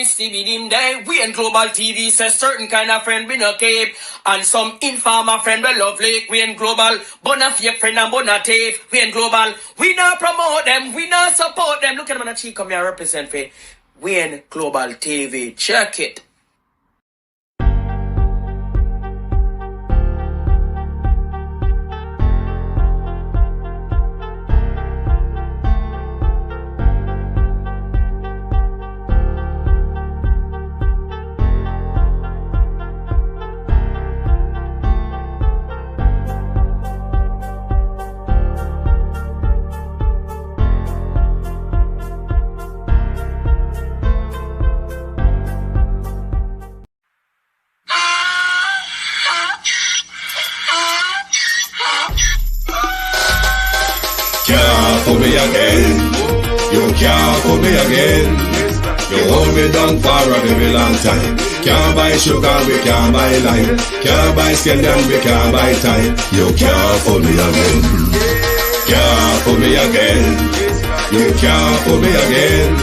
Stibbidim day. We in Global TV says certain kind of friend we no keep. And some informer friend we lovely. We in Global, bona fake friend and bona tape. We in Global, we not promote them, we not support them. Look at them on the cheek, come here represent for. We in Global TV. Check it. For me again, you can't for me again. You hold me down for a very long time. Can't buy sugar, we can't buy lime. Can't buy scallion, we can't buy time. You can't for me again. Can't for me again. You can't for me again.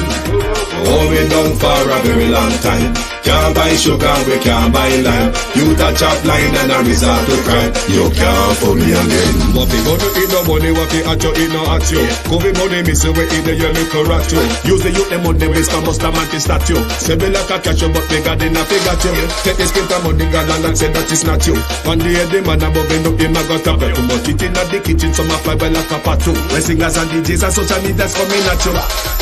Hold me down for a very long time. Can't buy sugar, we can't buy lime. You touch up line and a resort to crime. You can't for me again. What people do eat no money, what they at you, eat no at you. Covid money, miss away in the year little rat you. Use the youth, them on them, waste and bust a man to statue. Say me like a catch you, but bigger than a figure you. Take the skin from money, girl, and say that it's not you. One day the man above end up in my gutter, but too much it in the kitchen, some fly by like a patu. When singers and DJs and social media's coming at you.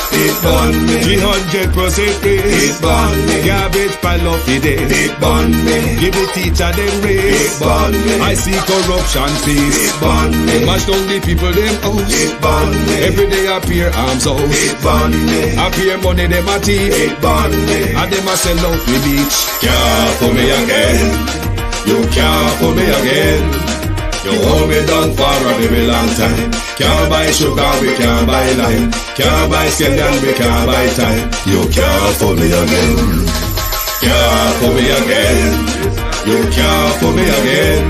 It burn me 300% raise. It burn me Garbage pile of the day. It burn me Give the teacher them It raise. burn me I see corruption face. It burn me Mash down the people them house. It burn me Every day appear arms out. It burn me Appear money them a thief. It burn me And them a sell out the beach. Can't for me again. You can't for me again. You hold me down for a very long time. Can't buy sugar, we can't buy lime. Can't buy scallion, we can't buy time. You can't for me again. Can't for me again. You can't for me again.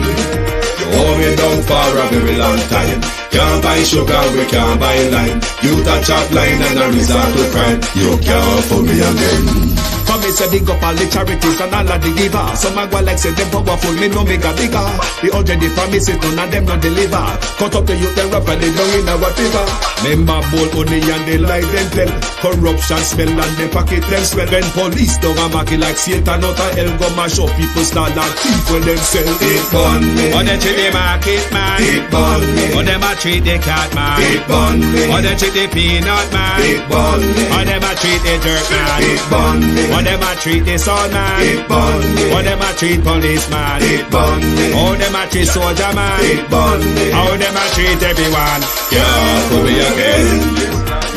You hold me down for a very long time. Can't buy sugar, we can't buy lime. You touch up line and a resort to crime. You can't for me again. Come me say big up all the charities and all of the giver. Some a go like say them powerful, me no make a bigger. We already promise it, none of them not deliver. Cut up the youth, them rap and they down in our river. Member bowl only and they lie them tell. Corruption smell and they pocket them swell. When police don't a market like Satan out of hell, go mash up people start like thief when them sell. It burn me Or they treat the market man. It burn me Or them a treat the cat man. It burn me Or they treat the peanut man. It burn me Or them a treat the jerk man. It burn me Or them a treat the son man. It burn me Or them a treat policeman. It burn me How them a treat soldier man. It burn me How them a treat everyone. Can't for me again.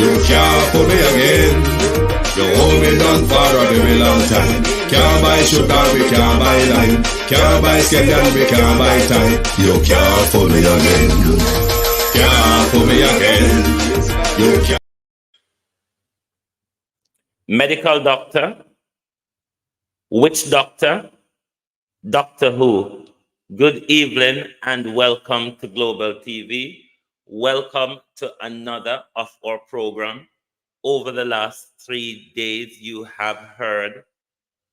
You can't for me again. You hold me down for a very long time. Can't buy sugar, we can't buy lime. Can't buy scallion, we can't buy time. You can't for me again. Can't for me again. You can't. Medical doctor? Which doctor? Doctor who? Good evening and welcome to Global TV. Welcome to another of our program. Over the last 3 days, you have heard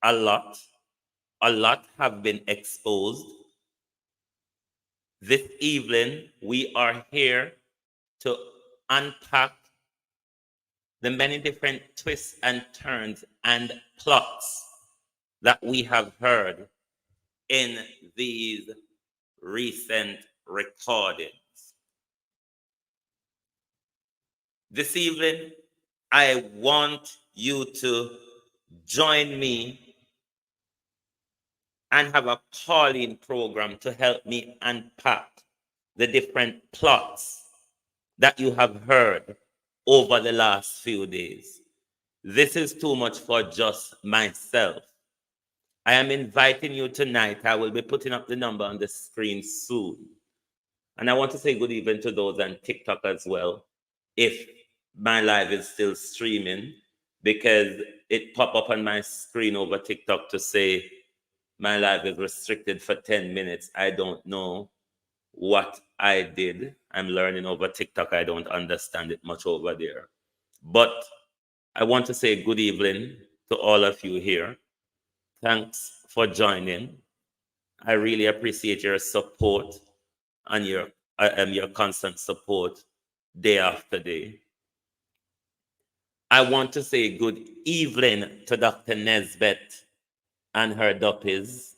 a lot. A lot have been exposed. This evening, we are here to unpack the many different twists and turns and plots that we have heard in these recent recordings. This evening, I want you to join me and have a calling program to help me unpack the different plots that you have heard over the last few days. This is too much for just myself. I am inviting you tonight. I will be putting up the number on the screen soon. And I want to say good evening to those on TikTok as well, if my live is still streaming, because it popped up on my screen over TikTok to say my live is restricted for 10 minutes. I don't know what I did. I'm learning over TikTok. I don't understand it much over there. But I want to say good evening to all of you here. Thanks for joining. I really appreciate your support and your constant support day after day. I want to say good evening to Dr. Nezbeth and her duppies.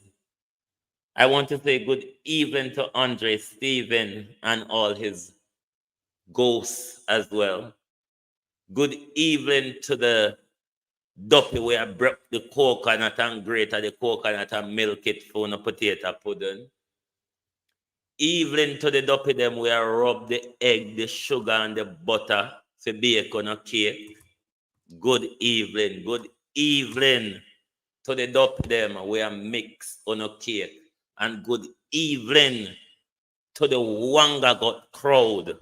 I want to say good evening to Andre Stephen and all his ghosts as well. Good evening to the duppy where I broke the coconut and grate the coconut and milk it for a potato pudding. Evening to the duppy them where I rub the egg, the sugar and the butter for bake on a cake. Good evening. Good evening to the duppy them where I mix on a cake. And good evening to the Wangagot crowd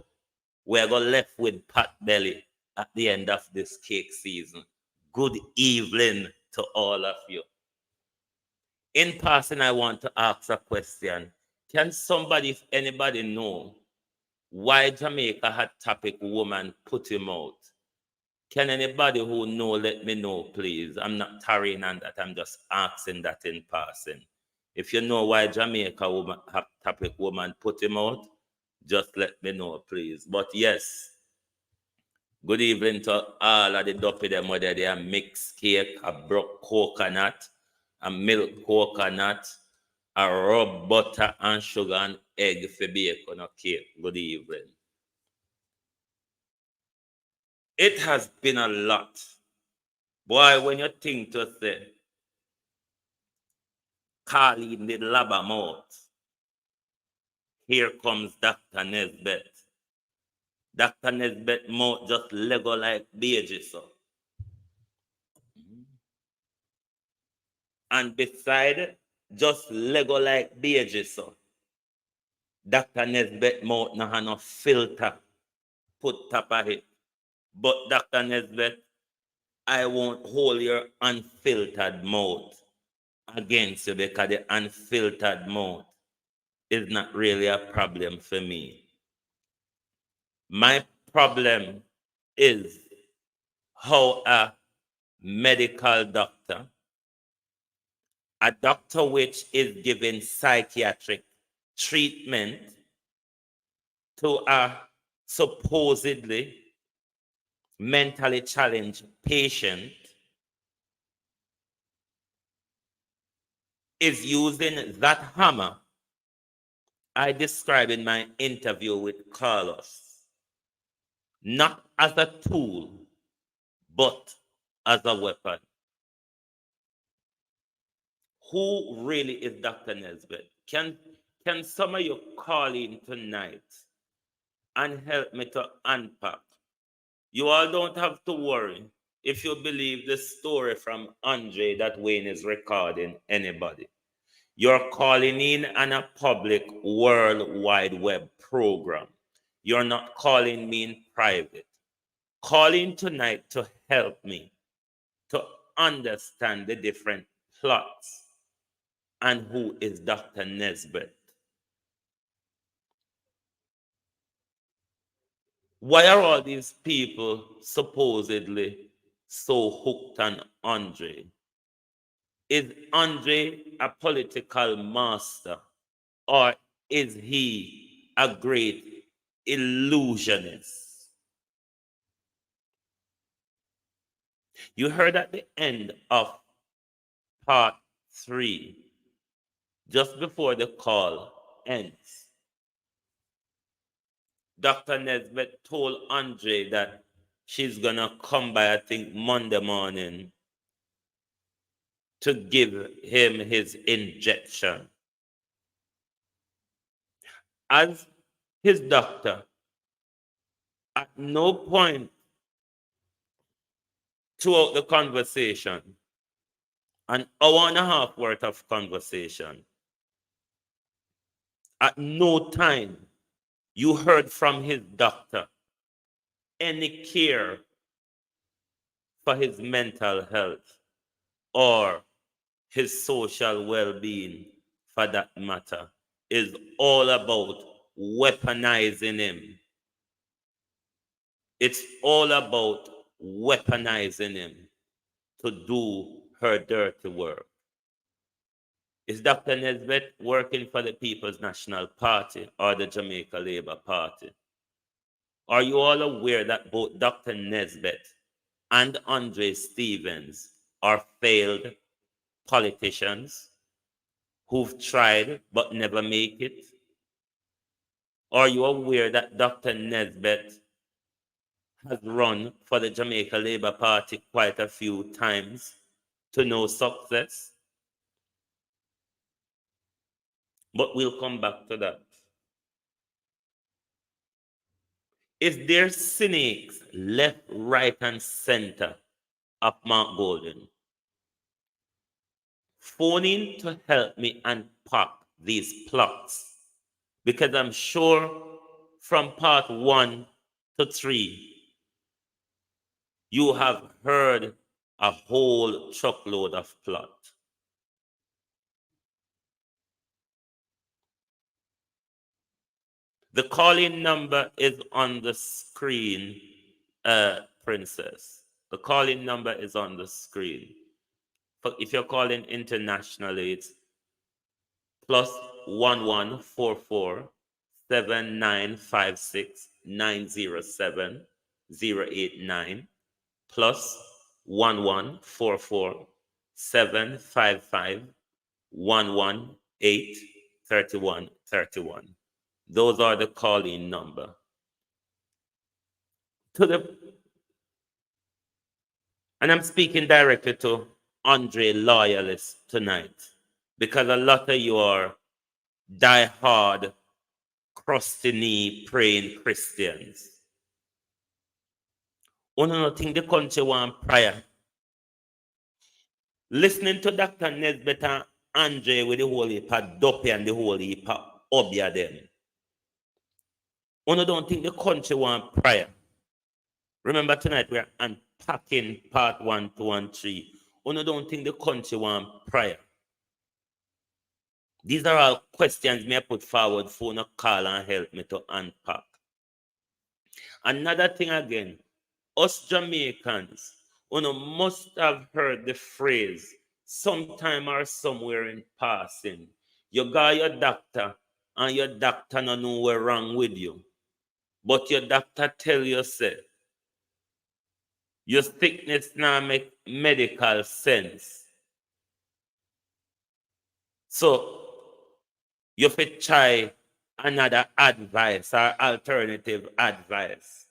where I got left with pot belly at the end of this cake season. Good evening to all of you. In passing, I want to ask a question. Can somebody, if anybody know, why Jamaica had topic woman put him out? Can anybody who know let me know, please? I'm not tarrying on that. I'm just asking that in passing. If you know why Jamaica woman have topic woman put him out, just let me know, please. But yes, good evening to all of the duppy them whether they are mixed cake, a broke coconut, a milk coconut, a rub butter and sugar and egg for bake on a cake. Good evening. It has been a lot. Boy, when you think to say, Carleen did lab mouth, here comes Dr. Nezbeth. Dr. Nezbeth mouth just Lego like beige, so. And beside just Lego like beige, so. Dr. Nezbeth mouth no have no filter put top of it. But Dr. Nezbeth, I won't hold your unfiltered mouth against you because the unfiltered mouth is not really a problem for me. My problem is how a medical doctor, a doctor which is giving psychiatric treatment to a supposedly mentally challenged patient, is using that hammer I described in my interview with Carlos, not as a tool, but as a weapon. Who really is Dr. Nezbeth? Can some of you call in tonight and help me to unpack? You all don't have to worry if you believe the story from Andre that Wayne is recording anybody. You're calling in on a public World Wide Web program. You're not calling me in private. Call in tonight to help me to understand the different plots and who is Dr. Nezbeth. Why are all these people supposedly so hooked on Andre? Is Andre a political master, or is he a great illusionist? You heard at the end of part 3, just before the call ends, Dr. Nezbeth told Andre that she's gonna come by, I think, Monday morning to give him his injection. As his doctor, at no point throughout the conversation, an hour and a half worth of conversation, at no time you heard from his doctor any care for his mental health or his social well-being, for that matter, is all about weaponizing him. It's all about weaponizing him to do her dirty work. Is Dr. Nezbeth working for the People's National Party or the Jamaica Labour Party? Are you all aware that both Dr. Nezbeth and Andre Stevens are failed politicians who've tried but never make it? Are you aware that Dr. Nezbeth has run for the Jamaica Labour Party quite a few times to no success? But we'll come back to that. Is there cynics left, right, and center of Mark Golden? Phone in to help me unpack these plots, because I'm sure from part 1 to 3, you have heard a whole truckload of plot. The calling number is on the screen, Princess. The calling number is on the screen. If you're calling internationally, it's +1144 7956 907 089 +1144 755 118 3131. Those are the calling number. And I'm speaking directly to Andre loyalists tonight, because a lot of you are die-hard, crusty-knee praying Christians. One of the things the country want prayer. Listening to Dr. Nezbeth and Andre with the whole heap of dopey and the whole heap of obia them. One don't think the country want prayer. Remember tonight we are unpacking part 1, 2, and 3. One don't think the country want prayer. These are all questions me I put forward for no call and help me to unpack. Another thing again, us Jamaicans, must have heard the phrase sometime or somewhere in passing. You got your doctor and your doctor don't know what's wrong with you. But your doctor tell you, say, your sickness now make medical sense. So, you fit try another advice or alternative advice.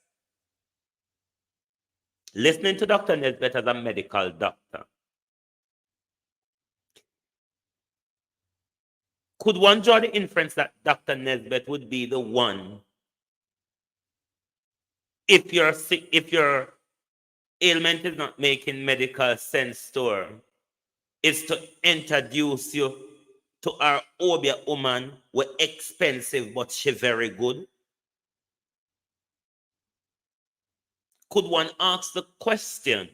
Listening to Dr. Nezbeth as a medical doctor. Could one draw the inference that Dr. Nezbeth would be the one, if you're sick, if your ailment is not making medical sense to her, is to introduce you to our Obia woman, we're expensive, but she very good? Could one ask the question,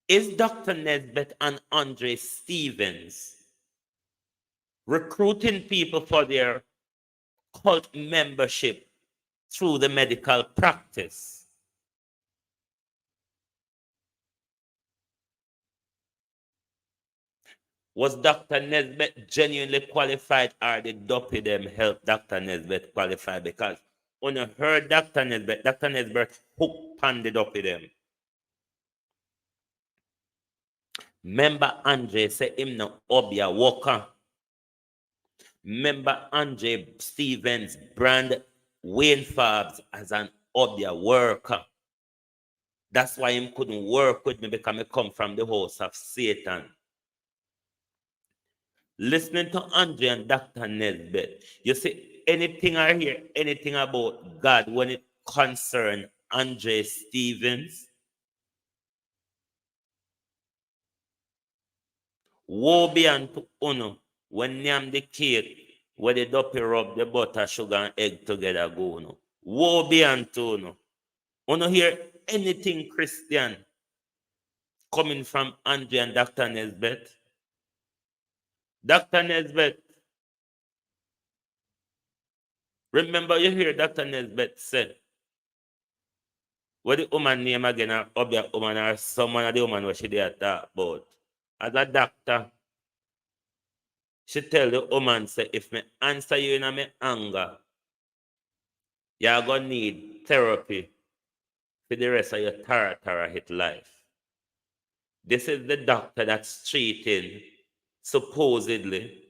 is Dr. Nezbeth and Andre Stevens recruiting people for their cult membership through the medical practice? Was Dr. Nezbeth genuinely qualified, or did Dopey them help Dr. Nezbeth qualify? Because when you heard Dr. Nezbeth hook on the Dopey them. Remember Andre say him no obia walker. Remember Andre Stevens brand Wayne Fabs as an obia worker. That's why him couldn't work with me, because I come from the house of Satan. Listening to Andre and Dr. Nezbeth, you see anything I hear, anything about God when it concerns Andre Stevens, woe be unto uno when name the cake where the dopey rub the butter, sugar, and egg together go no. Woe be unto uno. Uno hear anything Christian coming from Andre and Dr. Nezbeth? Dr. Nezbeth, Remember, you hear Dr. Nezbeth said, what the woman name again, or object woman, or someone of the woman what she did talk about. As a doctor, she tell the woman, say, if me answer you in my anger, you're going to need therapy for the rest of your tara hit life. This is the doctor that's treating, supposedly,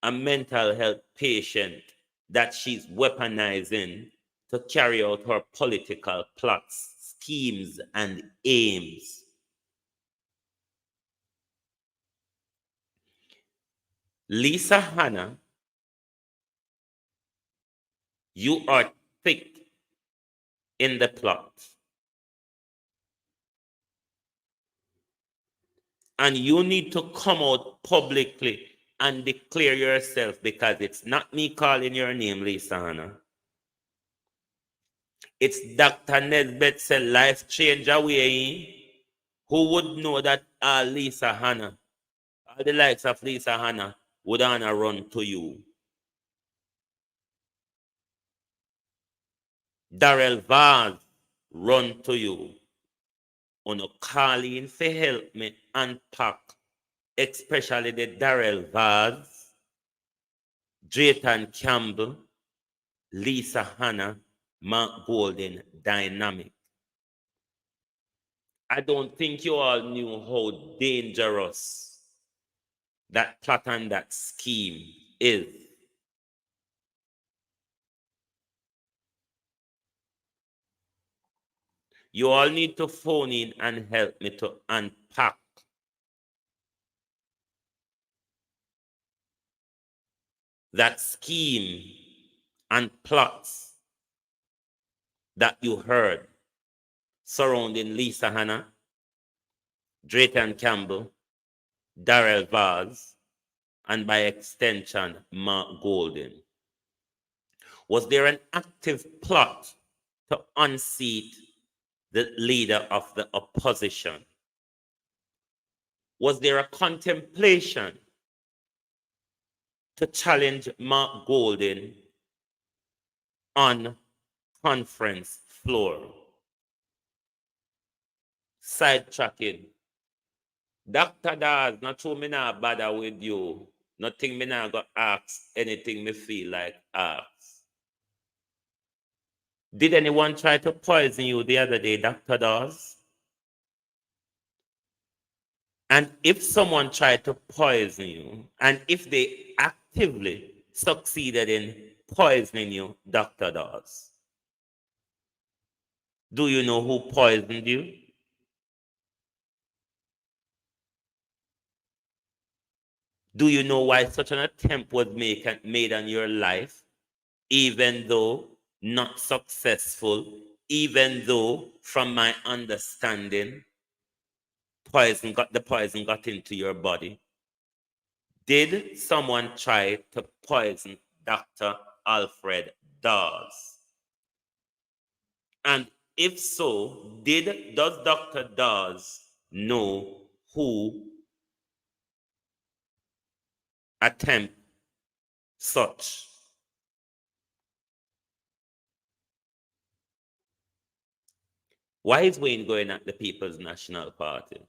a mental health patient that she's weaponizing to carry out her political plots, schemes, and aims. Lisa Hanna, you are thick in the plot. And you need to come out publicly and declare yourself, because it's not me calling your name, Lisa Hanna. It's Dr. Nezbeth said life change away. Who would know that Lisa Hanna, all the likes of Lisa Hanna, would Hanna run to you? Darrell Vaz run to you. On a calling for help me unpack, especially the Darrell Vaz, Drayton Campbell, Lisa Hanna, Mark Golden dynamic. I don't think you all knew how dangerous that plot and that scheme is. You all need to phone in and help me to unpack that scheme and plots that you heard surrounding Lisa Hanna, Drayton Campbell, Darrell Vaz, and by extension, Mark Golden. Was there an active plot to unseat the leader of the opposition? Was there a contemplation to challenge Mark Golden on conference floor? Sidetracking. Dr. Daz, not true me not bother with you. Nothing me not go ask anything me feel like ask. Did anyone try to poison you the other day, Dr. Dawes? And if someone tried to poison you, and if they actively succeeded in poisoning you, Dr. Dawes, do you know who poisoned you? Do you know why such an attempt was made on your life, even though not successful, even though, from my understanding, the poison got into your body? Did someone try to poison Dr. Alfred Dawes? And if so, does Dr. Dawes know who attempt such? Why is Wayne going at the People's National Party?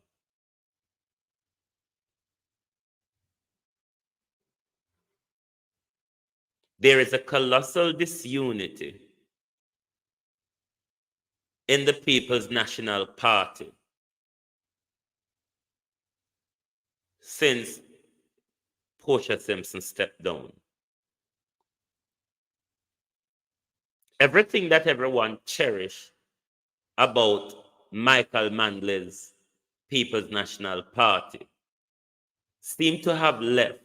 There is a colossal disunity in the People's National Party since Portia Simpson stepped down. Everything that everyone cherished about Michael Manley's People's National Party seemed to have left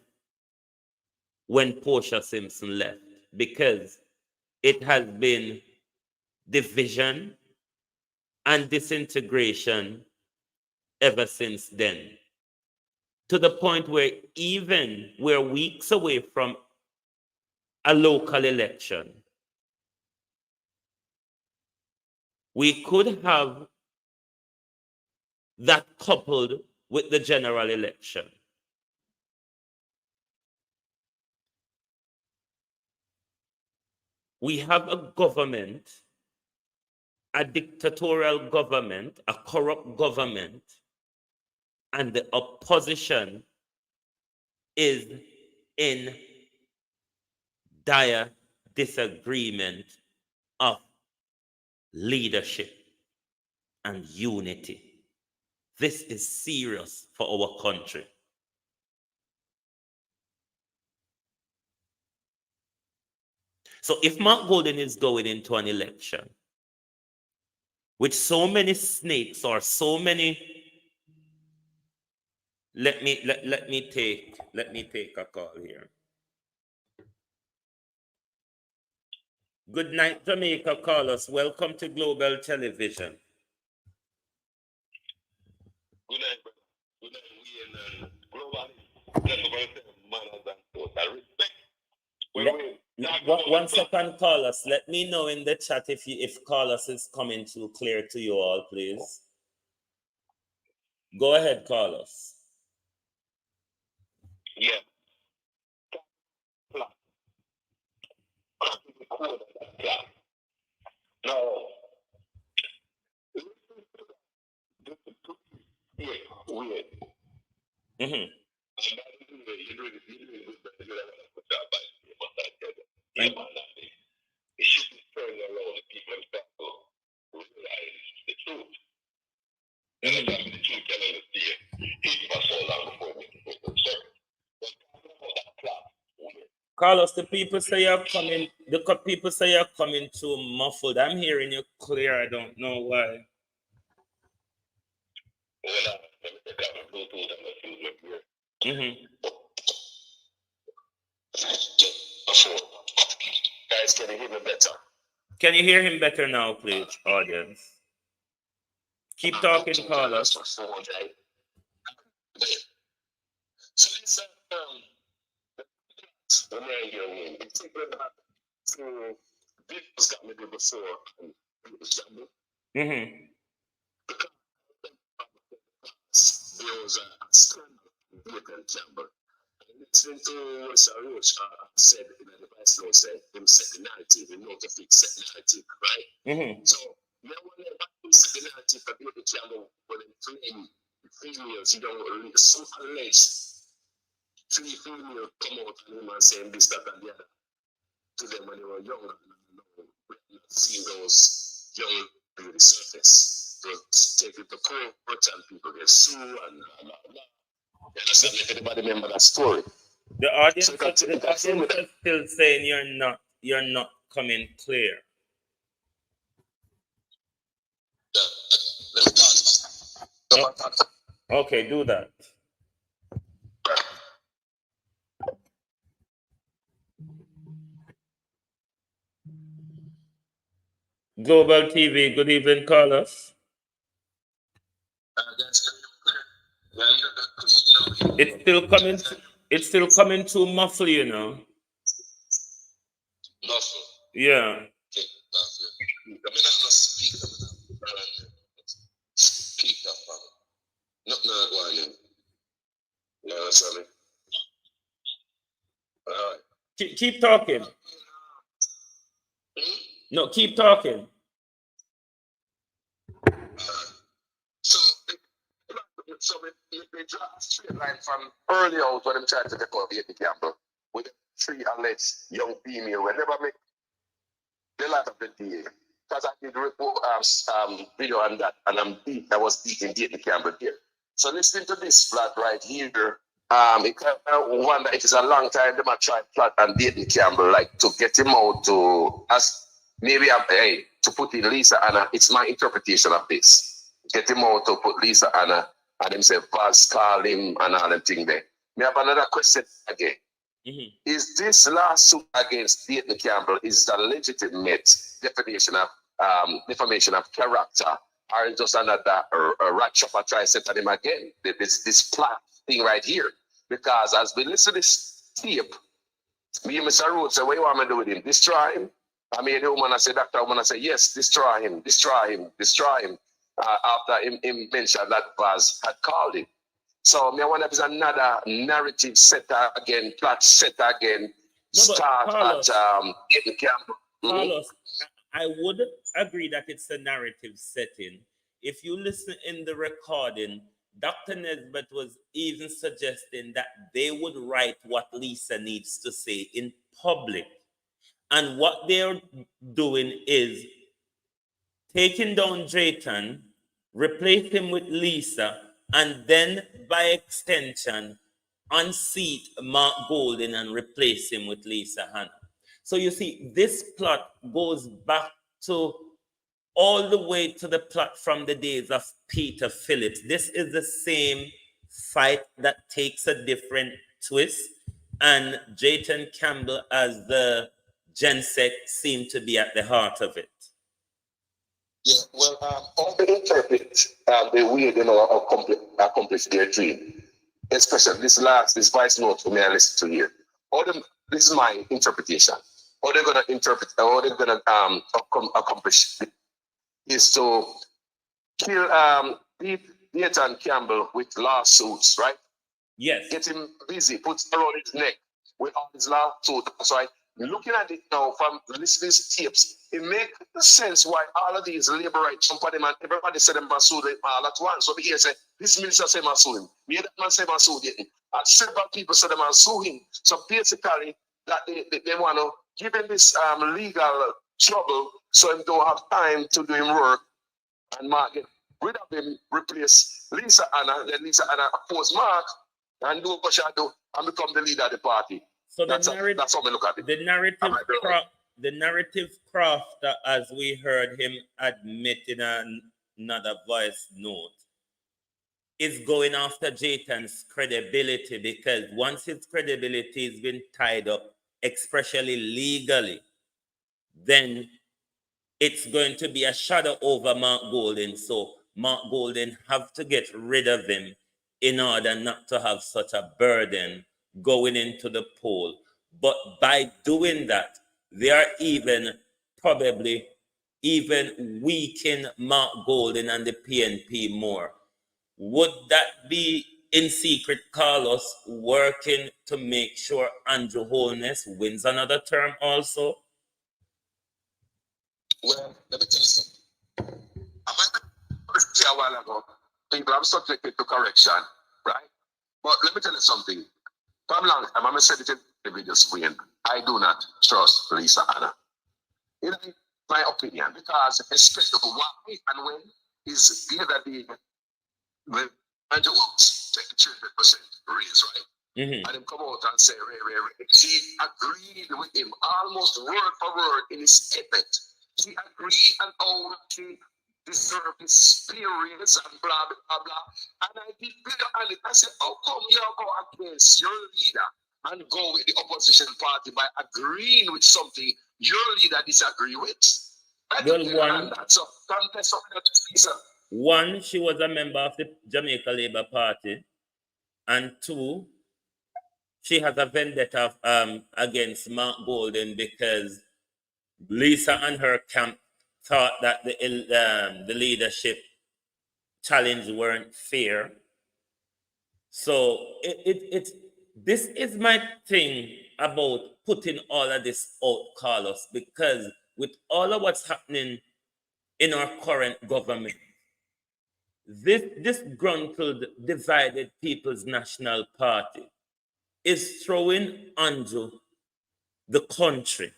when Portia Simpson left, because it has been division and disintegration ever since then, to the point where even we're weeks away from a local election. We could have that coupled with the general election. We have a government, a dictatorial government, a corrupt government, and the opposition is in dire disagreement of leadership and unity. This is serious for our country. So if Mark Golden is going into an election with so many snakes or so many, let me take a call here. Good night, Jamaica callers. Welcome to Global Television. Good night, brother. Good night. We in global. I respect. One second, Carlos. Let me know in the chat if Carlos is coming too clear to you all, please. Go ahead, Carlos. Yeah. No. Weird. Mm-hmm. It should be turning around the people in fact to realize the truth. And I got the truth telling us here. He was so long before we can make the Carlos, the people say you're coming. The people say you're coming too muffled. I'm hearing you clear. I don't know why. Mm-hmm. Guys, can you hear me better? Can you hear him better now, please, audience? Keep talking, Carlos. So this when I hear me, it's this got me there before. Mm-hmm. There was a scandal in the chamber. Listening to what Sarah said in the vice law said, him set the narrative, him not to fix set the narrative, right? Mm-hmm. So, now when they set the narrative for the chamber, when they claim females, you know, some alleged 3 females come out and him and saying this, that, and the other to them when they were younger. We've seen those young people surface. So, take it to court and people get sued and blah, blah, blah. You understand? If anybody remember that story. The audience, is still saying you're not coming clear. Let me talk. Okay, do that. Global TV, good evening, Carlos. It's still coming too muffled, you know. Muffled? Yeah. Keep talking. No, keep talking. So we draw a straight line from early out when I'm trying to take out the gamble with 3 alleged young female. We never make the light of the DA. Because I did report video on that, and I was beating the Campbell here. So listening to this plot right here, it kind of wonder it is a long time they might try plot and date Campbell, like to get him out to as maybe to put in Lisa Anna. It's my interpretation of this. Get him out to put Lisa Anna and him say Buzz call him and all them thing there. Me have another question again. Mm-hmm. Is this lawsuit against Dayton Campbell is a legitimate defamation of character, or just another rat chopper try to set on him again? This plot thing right here. Because as we listen to this tape, me and Mr. Rhodes say, what you want me to do with him? Destroy him? I mean, the woman I say, Dr. Woman I say, yes, destroy him. After him mentioned that Buzz had called him. So I wonder if there's another narrative set again, plot set again, start at Dayton Campbell. Carlos, I would agree that it's a narrative setting. If you listen in the recording, Dr. Nesbeth was even suggesting that they would write what Lisa needs to say in public. And what they're doing is taking down Drayton, replace him with Lisa, and then by extension, unseat Mark Golden and replace him with Lisa Hanna. So you see, this plot goes back to all the way to the plot from the days of Peter Phillips. This is the same fight that takes a different twist, and Drayton Campbell as the Gensec seemed to be at the heart of it. Yeah, well, all the interpret the way they know accomplish their dream, especially this vice note for me I listen to here. This is my interpretation. How they're gonna interpret, how they're gonna accomplish is to kill Nathan Campbell with lawsuits, right? Yes. Get him busy, put around his neck with all his lawsuits. So looking at it now from listening to tapes, it makes sense why all of these labor rights, some of them and everybody said them sue them all at once. So here say this minister say sue him, me that man say sue him, and several people said them sue him. So basically that they want to give him this legal trouble so he don't have time to do him work and Mark get rid of him, replace Lisa Anna, then Lisa Anna oppose Mark and do what she do and become the leader of the party. So that's how we look at it. The narrative crafter, as we heard him admit in another voice note, is going after Jayton's credibility, because once his credibility has been tied up, especially legally, then it's going to be a shadow over Mark Golden. So Mark Golden have to get rid of him in order not to have such a burden going into the poll. But by doing that, they are probably even weaken Mark Golden and the PNP more. Would that be in secret Carlos working to make sure Andrew Holness wins another term also? Well, let me tell you something. I might say a while ago, people are subjected to correction, right? But let me tell you something. From long time, I'm going to say it in the video screen. I do not trust Lisa Anna. In my opinion, because especially why and when is the other day when Andrew Wilkes take 300% raise, right? Mm-hmm. And him come out and say, she agreed with him almost word for word in his statement. She agreed and all she deserved his experience and blah, blah, blah. And I did bigger on it. I said, how come you go against your leader and go with the opposition party by agreeing with something your leader disagree with? One, she was a member of the Jamaica Labour Party, and two, she has a vendetta against Mark Golden because Lisa and her camp thought that the leadership challenge weren't fair. So this is my thing about putting all of this out, Carlos, because with all of what's happening in our current government, this disgruntled, divided People's National Party is throwing under the country.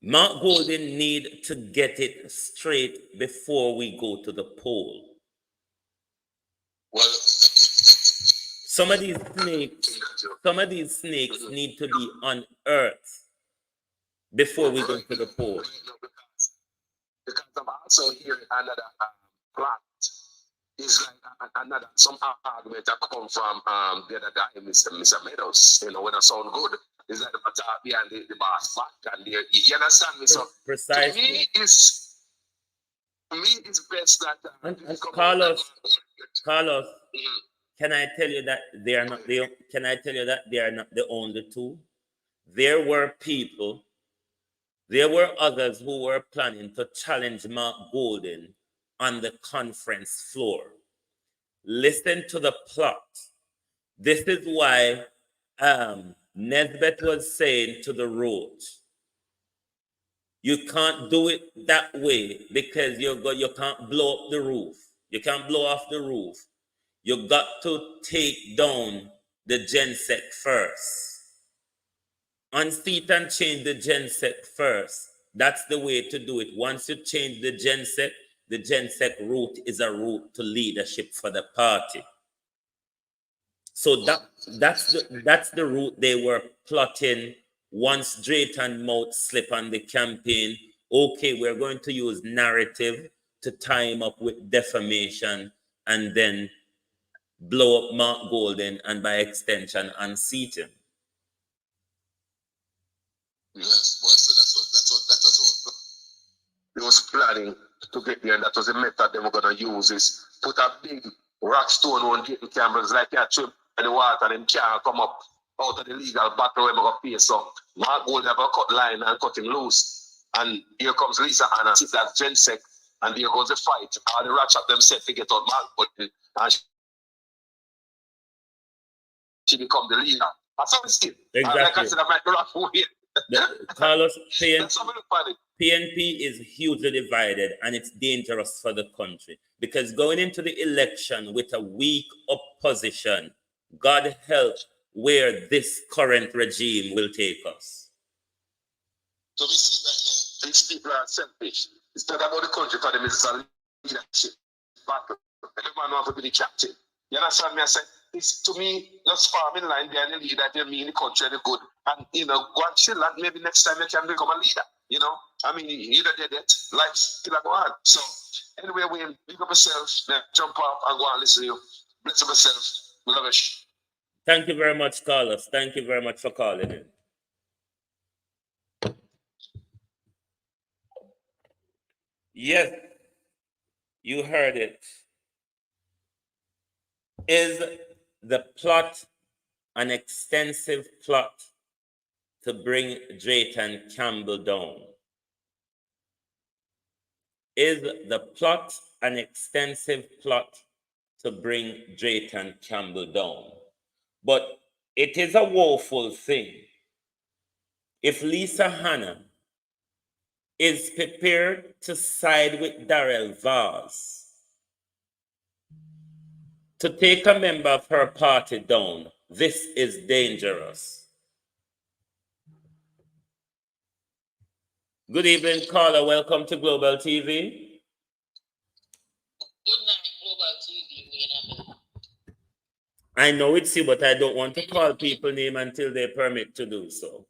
Mark Golden need to get it straight before we go to the poll. Well, some of these snakes need to be unearthed before we go to the poll. Because I'm also hearing another plot is like another some argument that come from the other guy, Mr. Meadows. You know, when I sound good, is that the Patabi and the boss back and the, you understand me? So precisely. To me it's best that Carlos, can I tell you that they are not the only two? There were others who were planning to challenge Mark Golden on the conference floor. Listen to the plot. This is why Nesbeth was saying to the road You can't do it that way because you can't blow up the roof. You can't blow off the roof. You got to take down the genset first. Unseat and change the genset first. That's the way to do it. Once you change the genset route is a route to leadership for the party. So that's the route they were plotting once Drayton Mouth slip on the campaign. Okay, we're going to use narrative to tie him up with defamation and then blow up Mark Golden and by extension unseat him. Yes, well, so that's what they was planning to get there, and that was the method they were gonna use, is put a big rock stone on the cameras like that trip in the water and can't come up out of the legal battle where we're gonna pay. So Mark Gold have a cut line and cut him loose. And here comes Lisa Anna, that's Gensec, and there goes the fight. All the rats up them set to get out Mark, but and she become the leader. That's how it's it. Exactly. Like I said, I might be wrong with Carlos, PNP is hugely divided and it's dangerous for the country because going into the election with a weak opposition, God help where this current regime will take us. So we see right now, these people are selfish. It's not about the country for them, it's a leadership battle. Everyone wants to be the captain. You understand me? I said, it's to me, just farming line there and the leader, they mean the country the good. And go and chill and maybe next time you can become a leader. I mean, you don't did it, life's still go on. So anyway, we pick up yourself, jump up and go and listen to you. Bless up yourself. We love it. Thank you very much, Carlos. Thank you very much for calling in. Yes, you heard it. Is the plot an extensive plot to bring Drayton Campbell down? Is the plot an extensive plot to bring Drayton Campbell down? But it is a woeful thing if Lisa Hanna is prepared to side with Darrell Vaz to take a member of her party down. This is dangerous. Good evening, caller. Welcome to Global TV. Good night, Global TV. I know it's you, but I don't want to call people name until they permit to do so.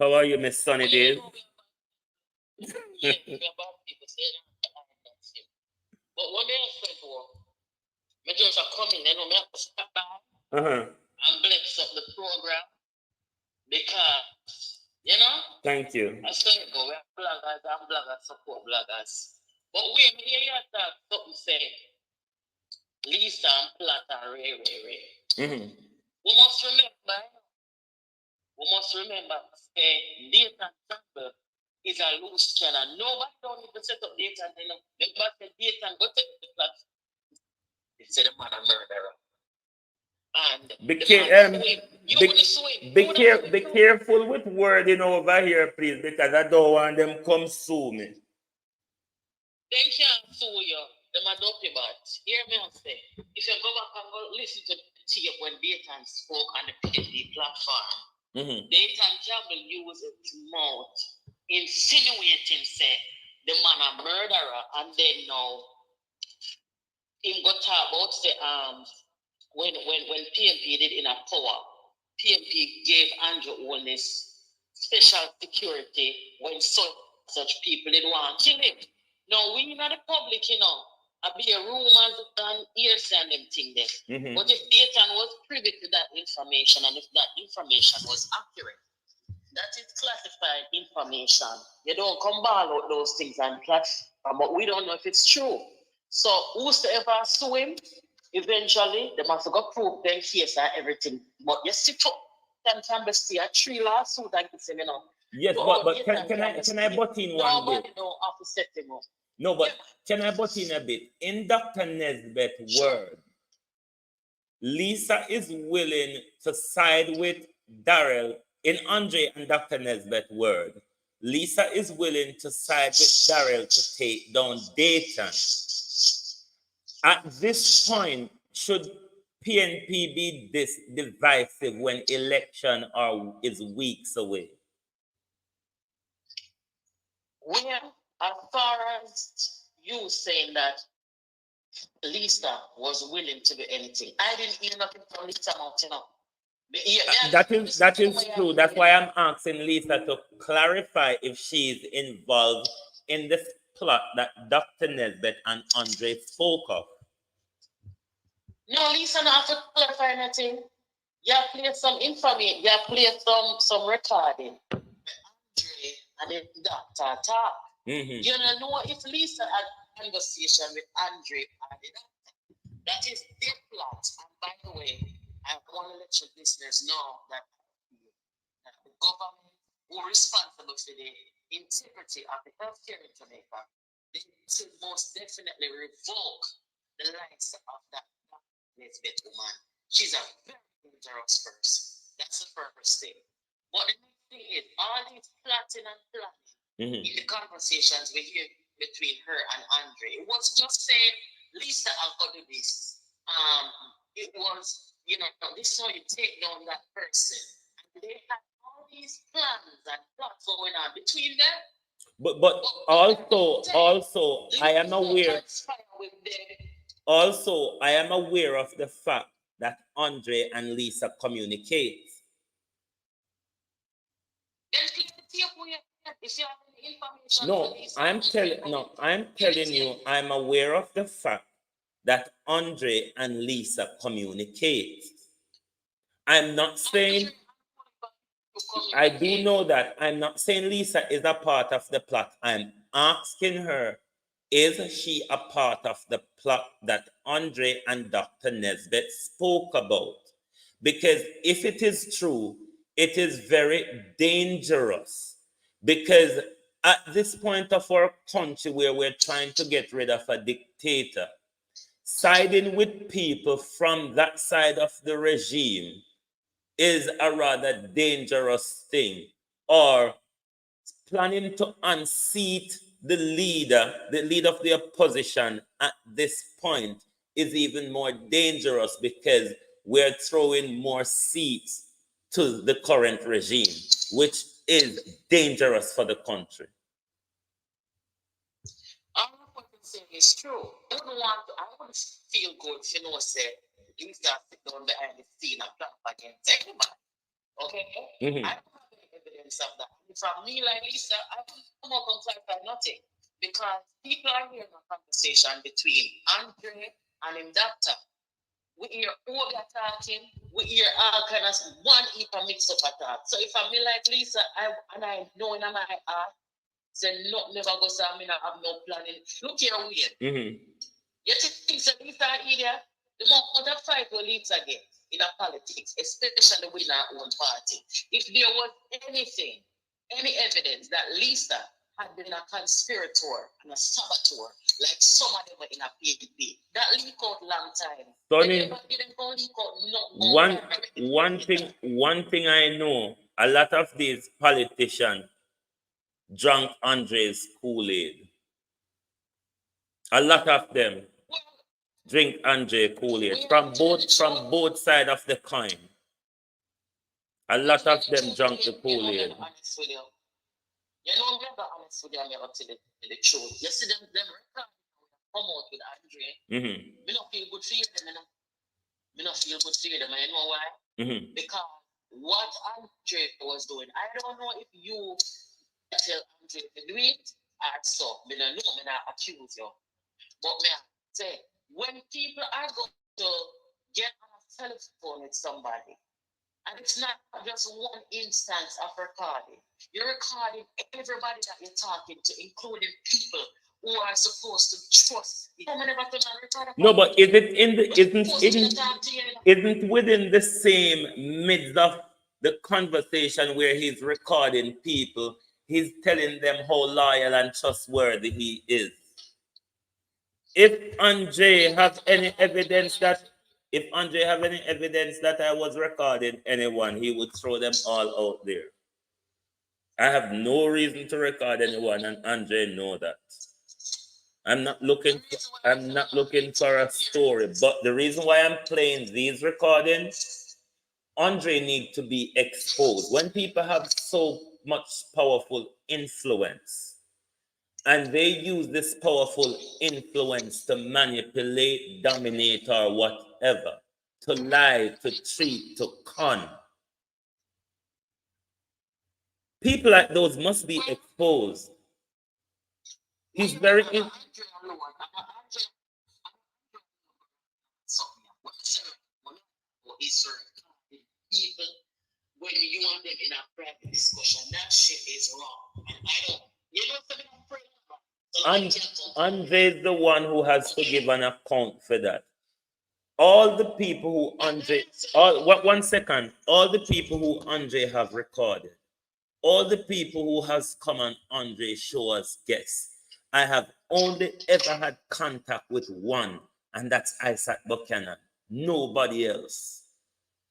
How are you, Miss Sunny Days? But what they said was, me just come in and me have to step down and bless up the program because, Thank you. I say go, we have bloggers and bloggers support bloggers. But wait, me hear you talk something say, Lisa and Plata, Ray. We must remember, say, Dayton Campbell is a loose cannon. Nobody don't need to set up Dayton. Nobody said Dayton, go take the plot. They said the man a murderer. And be careful with wording over here, please, because I don't want them come sue me. They can't sue you. They might not pay back. Hear me and say, if you go back and go listen to the tape when Dayton spoke on the PNP platform, Dayton Campbell used his mouth insinuating, say, the man a murderer, and then now him got talk about say when PNP did in a power, PNP gave Andrew Holness special security when such people didn't want to kill him. Now we not the public, I be a rumors and hearsay and them thing there. But if Dayton was privy to that information and if that information was accurate, that is classified information. You don't come ball out those things and clash, but we don't know if it's true. So whosoever sue him, eventually they must go prove their case and everything. But you see, them can be still a 3 lawsuit against him, Yes, but can I butt in one bit? Nobody don't have to set him up. No, but can I butt in a bit? In Dr. Nezbeth's word, Lisa is willing to side with Darrell. In Andre and Dr. Nezbeth's word, Lisa is willing to side with Darrell to take down Dayton. At this point, should PNP be this divisive when election is weeks away? Well, as far as you saying that Lisa was willing to do anything, I didn't hear nothing from Lisa Mountain. That is true. That's why I'm asking Lisa to clarify if she's involved in this plot that Dr. Nezbeth and Andre spoke of. No, Lisa, not have to clarify anything. You play some information. You play some recording. Andre and the doctor talk. You don't know if Lisa had a conversation with Andre and the doctor. That is their plot. And by the way, I want to let your listeners know that the government who are responsible for the integrity of the healthcare in Jamaica, they should most definitely revoke the likes of that Nezbeth woman. She's a very dangerous person. That's the first thing. But the next thing is all these plotting and planning in the conversations we hear between her and Andre. It was just saying, Lisa, I'll go do this. It was, this is how you take down that person. And they had all these plans and plots going on between them. But also, I am aware. Also, I am aware of the fact that Andre and Lisa communicate. No, I'm telling you, I'm aware of the fact that Andre and Lisa communicate. I'm not saying, I do know that. I'm not saying Lisa is a part of the plot. I'm asking her, is she a part of the plot that Andre and Dr. Nezbeth spoke about? Because if it is true, it is very dangerous. Because at this point of our country where we're trying to get rid of a dictator, siding with people from that side of the regime is a rather dangerous thing. Or planning to unseat the leader of the opposition at this point is even more dangerous because we're throwing more seats to the current regime, which is dangerous for the country. All what I'm saying is true. I wouldn't feel good if say Lisa sit down behind the scene and plot against everybody. Okay? I don't have any evidence of that. From me, like Lisa, I wouldn't come up and clarify nothing because people are hearing a conversation between Andre and him doctor. We hear all that talking, we hear all kind of one heap of mix up attack. So if I'm me like Lisa, I know in my heart, say no, never go say I have no planning. Look here, weird. You think that Lisa idiot? The more that fight will lead again in a politics, especially within our own party. If there was anything, any evidence that Lisa had been a conspirator and a saboteur, like some of them were in a PNP, that leak out long time. Tony, one thing I know, a lot of these politicians drank Andre's Kool-Aid. A lot of them drink Andre Kool-Aid from both sides of the coin. A lot of them drank the Kool-Aid. You know, I'm never honest with you, I'm never tell the truth. You see them record come out with Andre. Me not feel good for them, you know. Me not feel good for them, you know why? Because what Andre was doing, I don't know if you tell Andre to do it or so. Me don't know, me not accuse you. But me say, when people are going to get on a telephone with somebody, and it's not just one instance of recording. You're recording everybody that you're talking to, including people who are supposed to trust you. No, but isn't within the same midst of the conversation where he's recording people, he's telling them how loyal and trustworthy he is. If Andre has any evidence that I was recording anyone, he would throw them all out there. I have no reason to record anyone, and Andre know that. I'm not looking for a story, but the reason why I'm playing these recordings, Andre need to be exposed. When people have so much powerful influence, and they use this powerful influence to manipulate, dominate, or whatever, to lie, to cheat, to con, people like those must be exposed. He's very people when you want them in a private discussion. That shit is wrong. And I don't, you know, something I'm afraid about. Andre is the one who has to give an account for that. All the people who Andre, one second, all the people who Andre have recorded, all the people who has come on Andre show as guests, I have only ever had contact with one, and that's Isaac Buchanan. Nobody else.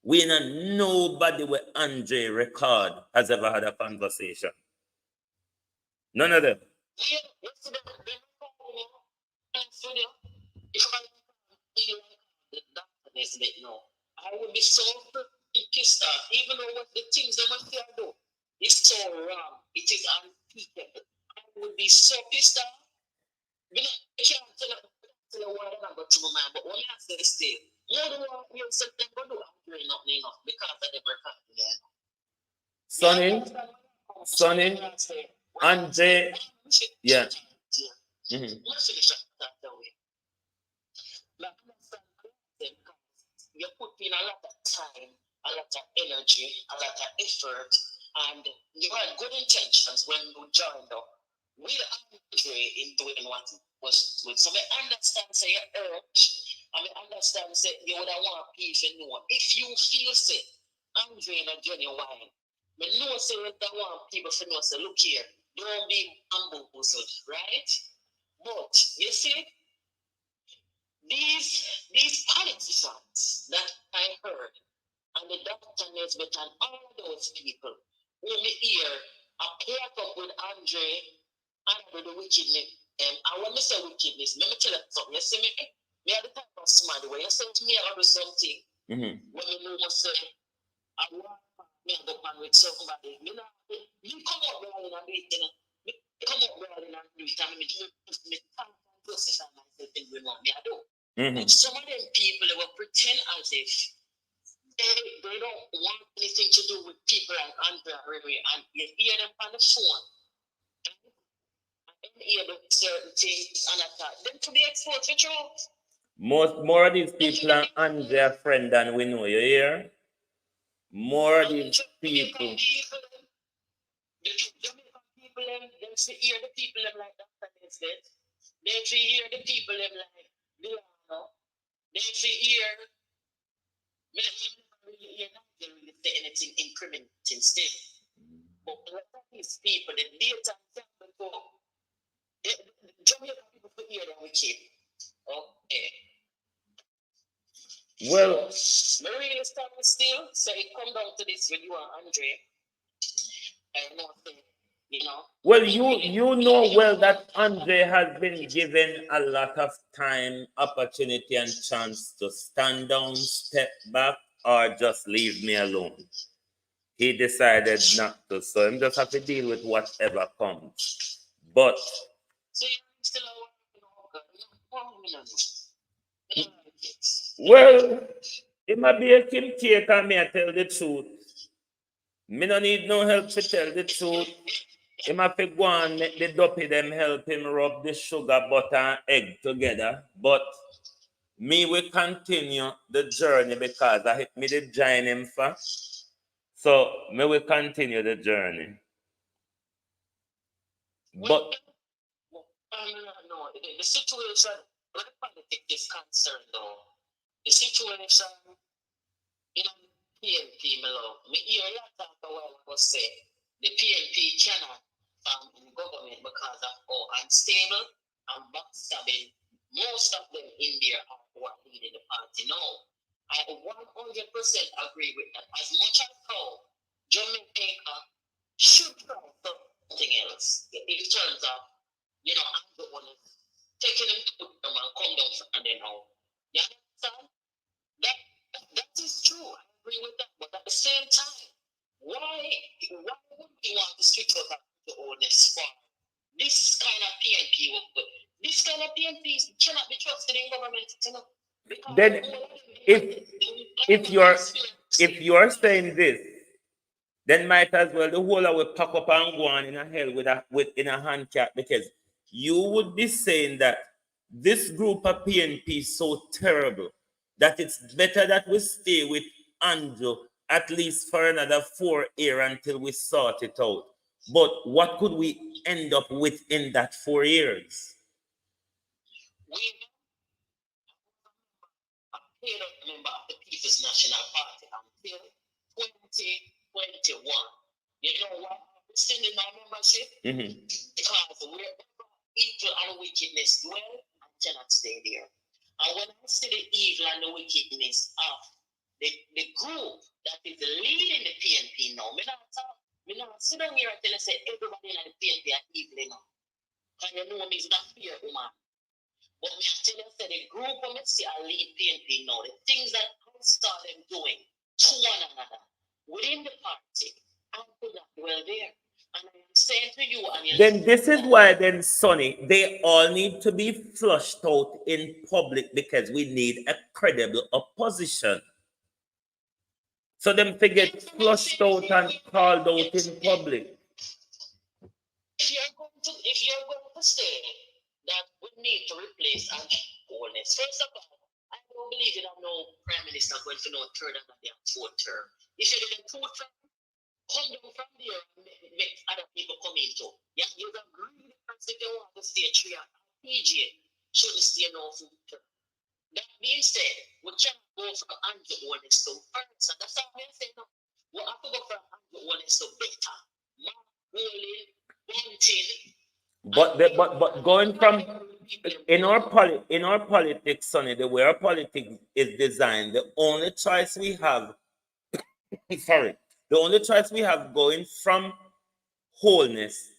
We know nobody with Andre record has ever had a conversation. None of them. I would be so pissed off, even though what the things they must do is so wrong. It is unspeakable. I would be so pissed off. I can't tell what I'm going to my mind, but when I say still, you don't want to say them go do Andre nothing enough because of the record. Sonny, Andre, yeah. You put in a lot of time, a lot of energy, a lot of effort, and you had good intentions when you joined up with Andre in doing what was good. So I understand, say, your urge, and I understand, say, you would have want people to know. If you feel, say, Andre in a genuine, I know, say, that I want people to know, say, look here, don't be bamboozled, right? But, you see, these politicians that I heard, and the Dr. Nezbeth and all those people who me here are paired up with Andre and with the wickedness. And when I say wickedness, let me tell you something. You see me? Me are the type of smart way. You say to me, I do something. When you know, say, I want me to go on with somebody. You come up there and do it, you know. You come up there and do it, and me can't justify myself in what me I do. And some of them people, they will pretend as if they don't want anything to do with people like Andrea Remy, and you hear them on the phone and hear the certain things and attack them to be exposed for truth. More of these people are Andrea friend than we know. You hear? More of these people. The Jamaican people, them see hear the people them like Dr. Nezbeth. They see hear the people them like Milano. They see hear. Me not really say anything incriminating still. But a lot of these people, the data and before, the Jamaican people could hear them wicked. Okay. Well, me really standing still, so it come down to this with you and Andre. I know, you know. Well, you know well that Andre has been given a lot of time, opportunity, and chance to stand down, step back, or just leave me alone. He decided not to, so him just have to deal with whatever comes. But so you're still well, it might be a Kim cake and me I tell the truth. Me no need no help to tell the truth. He might go and make the dopey them help him rub the sugar, butter, and egg together. But me will continue the journey because I hit me to join him for. So me will continue the journey. But no, the situation, when the politics is concerned, though, the situation, you know, PNP, my love, me hear a lot of the while I was say the PNP cannot in government because of how unstable and backstabbing most of them in there are who are leading the party. No, I 100% agree with that. As much as how Jamaica should try something else in terms of, I'm the one taking him to them and come down from there now. You understand? That is true. I agree with that. But at the same time, why would we want to switch out the oldest for this kind of PNP? This kind of PNP cannot be trusted in government, Then if you're saying this, then might as well the whole of we pack up and go on in a hell with in a hand cap, because you would be saying that this group of PNP is so terrible that it's better that we stay with Andrew at least for another 4 years until we sort it out. But what could we end up with in that 4 years? We are a member of the People's National Party until 2021. You know why I'm still in my membership? Because wherever evil and wickedness dwell, I cannot stay there. And when I see the evil and the wickedness of the group that is leading the PNP now, me not sit down here and tell you say everybody in the PNP are evil now. Because you know me is not fear, woman. But me I tell you say the group of me see are lead PNP now, the things that I saw them doing to one another within the party, I could not dwell there. And I am saying to you, and then this is why then, Sonny, they all need to be flushed out in public, because we need a credible opposition. So them to get flushed out and called out in public. If you're going to say that we need to replace Holness, first of all, I don't believe that no prime minister going to know third and their fourth term. If you did a 2 term, come down from there and make other people come into. Yeah, you agree the person if you want to stay 3 or PJ shouldn't stay no 4 term. That being said, we can't go from Andrew Holness to first, and that's how I'm saying now. We have to go from Andrew Holness to better. Mark Holness, But going from in our politics, Sonny, the way our politics is designed, the only choice we have, the only choice we have going from Holness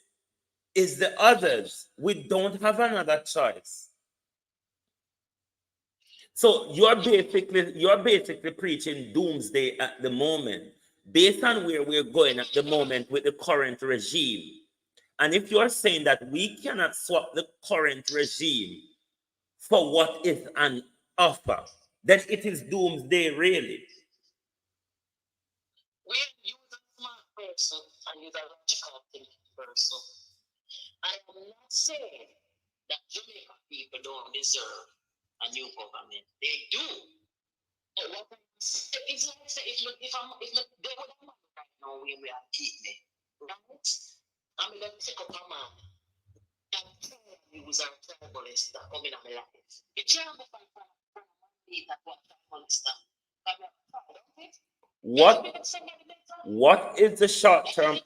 is the others. We don't have another choice. So you're basically preaching doomsday at the moment, based on where we're going at the moment with the current regime. And if you're saying that we cannot swap the current regime for what is on offer, then it is doomsday, really. We use a smart person and use a logical thinking person. I am not saying that Jamaican people don't deserve a new government. They do. But what it's like say if they would have money right now when we are keeping me, right? I'm gonna take up a man and try and use our tribalist that come in my life. You can't go find for that what tribalist that. What is the short term?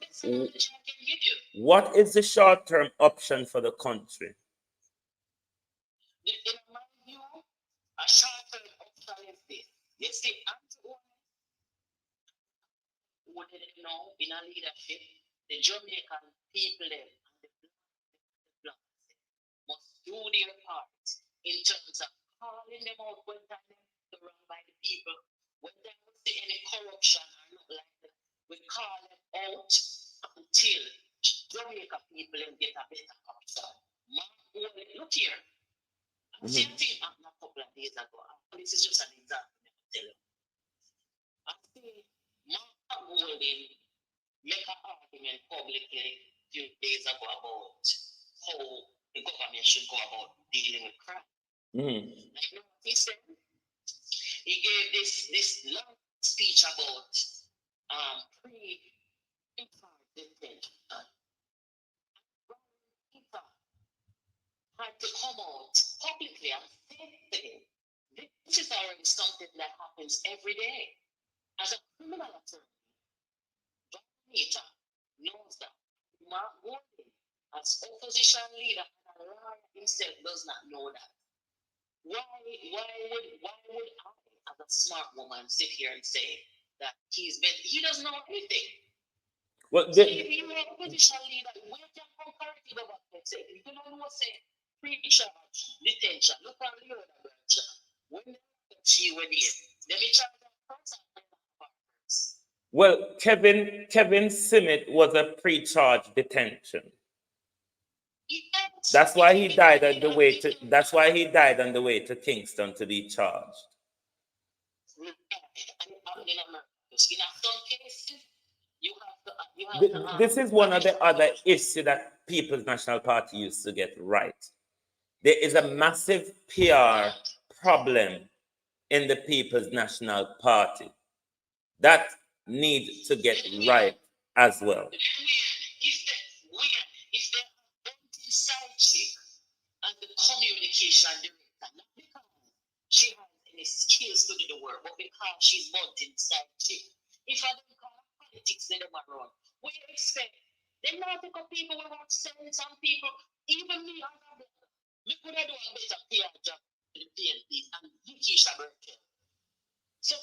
What is the short term option for the country? In my view, a short term option is this. You see, Andrew wouldn't know in a leadership, the Jamaican people and the black must do their part in terms of calling them out when they're run by the people, when they don't see any corruption or not like that. We call them out until Jamaica people get a better option. Look here. Same thing happened a couple of days ago. This is just an example. I tell you. I see Mark Golding make an argument publicly a few days ago about how the government should go about dealing with crime. You know what he said? He gave this long speech about pre-infant detention. Had to come out publicly and say to him, this is already something that happens every day. As a criminal attorney, Anita knows that. Mark Golding, as opposition leader and a lawyer himself, does not know that. Why would I, as a smart woman, sit here and say that he doesn't know anything? Well, So if you are a opposition leader, where can comparative government say? You don't know say pre-charge detention. Look at the other branch. When she went here, let me charge that person. well, Kevin Simmet was a pre-charge detention. That's why he died on the way to. That's why he died on the way to Kingston to be charged. This is one of the other issues that People's National Party used to get right. There is a massive PR problem in the People's National Party that needs to get right as well. If the side chick and the communication director, not because she has any skills to do the work, but because she's bunting side chick. If I don't call politics, they never run. What do you expect? Them not take up people who want sense and people, even me, we could have done a better PR job in the PNP and Keisha Burton. So,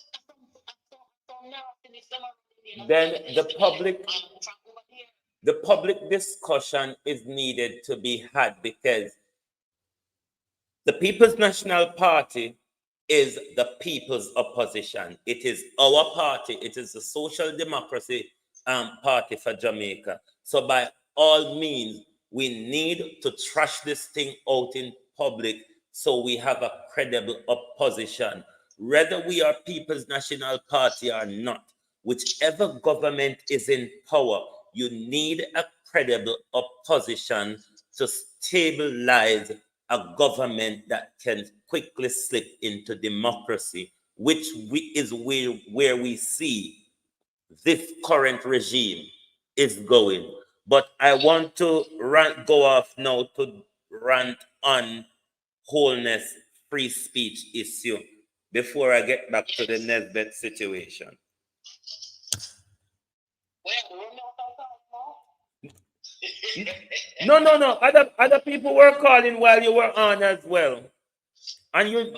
then the public discussion is needed to be had, because the People's National Party is the people's opposition. It is our party. It is the Social Democracy Party for Jamaica. So by all means, we need to trash this thing out in public so we have a credible opposition. Whether we are People's National Party or not, whichever government is in power, you need a credible opposition to stabilize a government that can quickly slip into democracy, which is where we see this current regime is going. But I want to go off now to rant on Holness free speech issue before I get back to the Nezbeth situation. No. Other people were calling while you were on as well. And you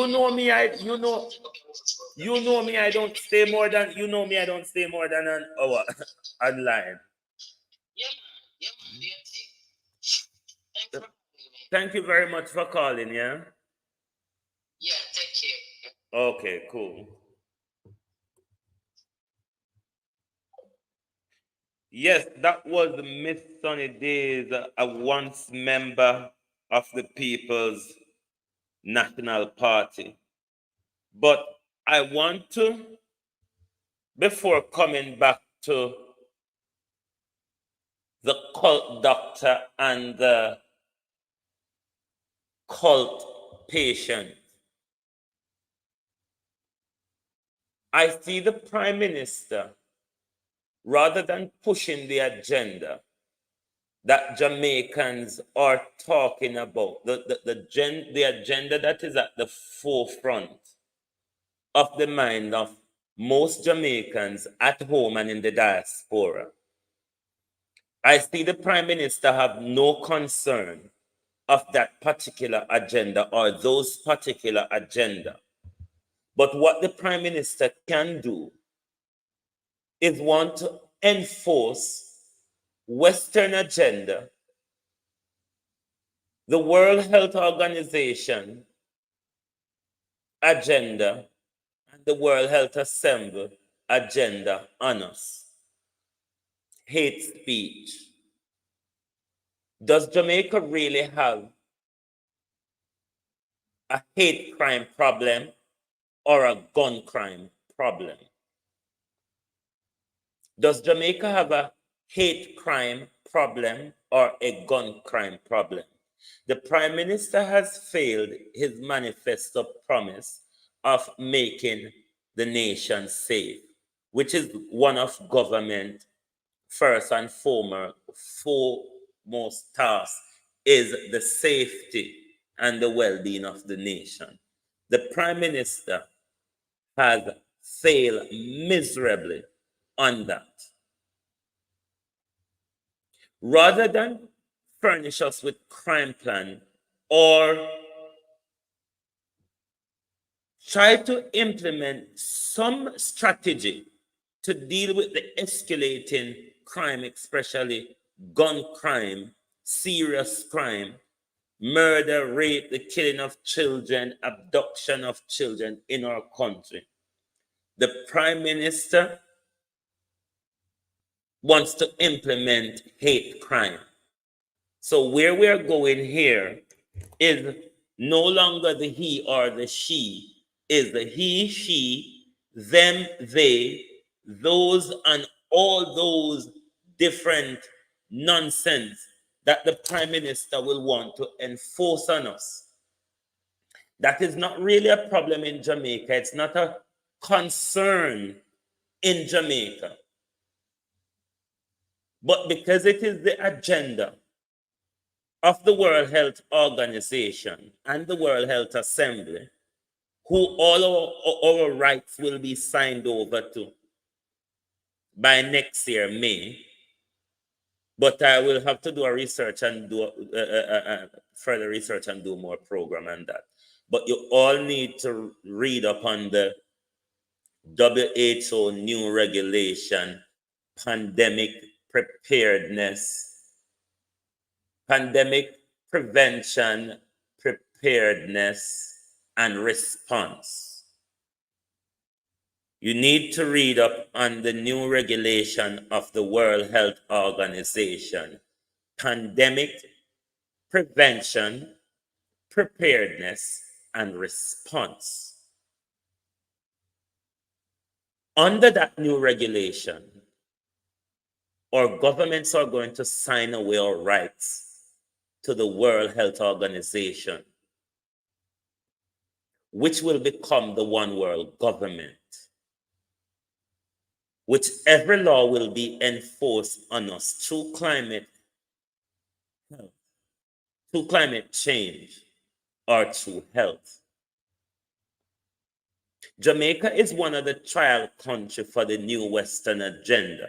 know me, I don't stay more than an hour online. Thank you very much for calling, yeah? Yeah, take care. Okay, cool. Yes, that was Miss Sunny Days, a once member of the People's National Party. But I want to, before coming back to the cult doctor and the cult patient, I see the Prime Minister, rather than pushing the agenda that Jamaicans are talking about, the agenda that is at the forefront of the mind of most Jamaicans at home and in the diaspora. I see the Prime Minister have no concern of that particular agenda or those particular agenda. But what the Prime Minister can do is want to enforce Western agenda, the World Health Organization agenda, and the World Health Assembly agenda on us. Hate speech. Does Jamaica really have a hate crime problem or a gun crime problem? Does Jamaica have a hate crime problem or a gun crime problem? The Prime Minister has failed his manifesto promise of making the nation safe, which is one of government first and foremost task is the safety and the well-being of the nation. The Prime Minister has failed miserably on that. Rather than furnish us with crime plan or try to implement some strategy to deal with the escalating crime, especially gun crime, serious crime, murder, rape, the killing of children, abduction of children in our country. The Prime Minister wants to implement hate crime. So where we are going here is no longer the he or the she, is the he, she, them, they, those, and all those different nonsense that the Prime Minister will want to enforce on us. That is not really a problem in Jamaica. It's not a concern in Jamaica. But because it is the agenda of the World Health Organization and the World Health Assembly, who all our rights will be signed over to by next year, May. But I will have to do a research and do further research and do more program on that. But you all need to read upon the WHO new regulation, pandemic preparedness, pandemic prevention, preparedness, and response. You need to read up on the new regulation of the World Health Organization, pandemic prevention, preparedness, and response. Under that new regulation, our governments are going to sign away our rights to the World Health Organization, which will become the one world government. Whichever law will be enforced on us through climate change, or through health. Jamaica is one of the trial countries for the new Western agenda.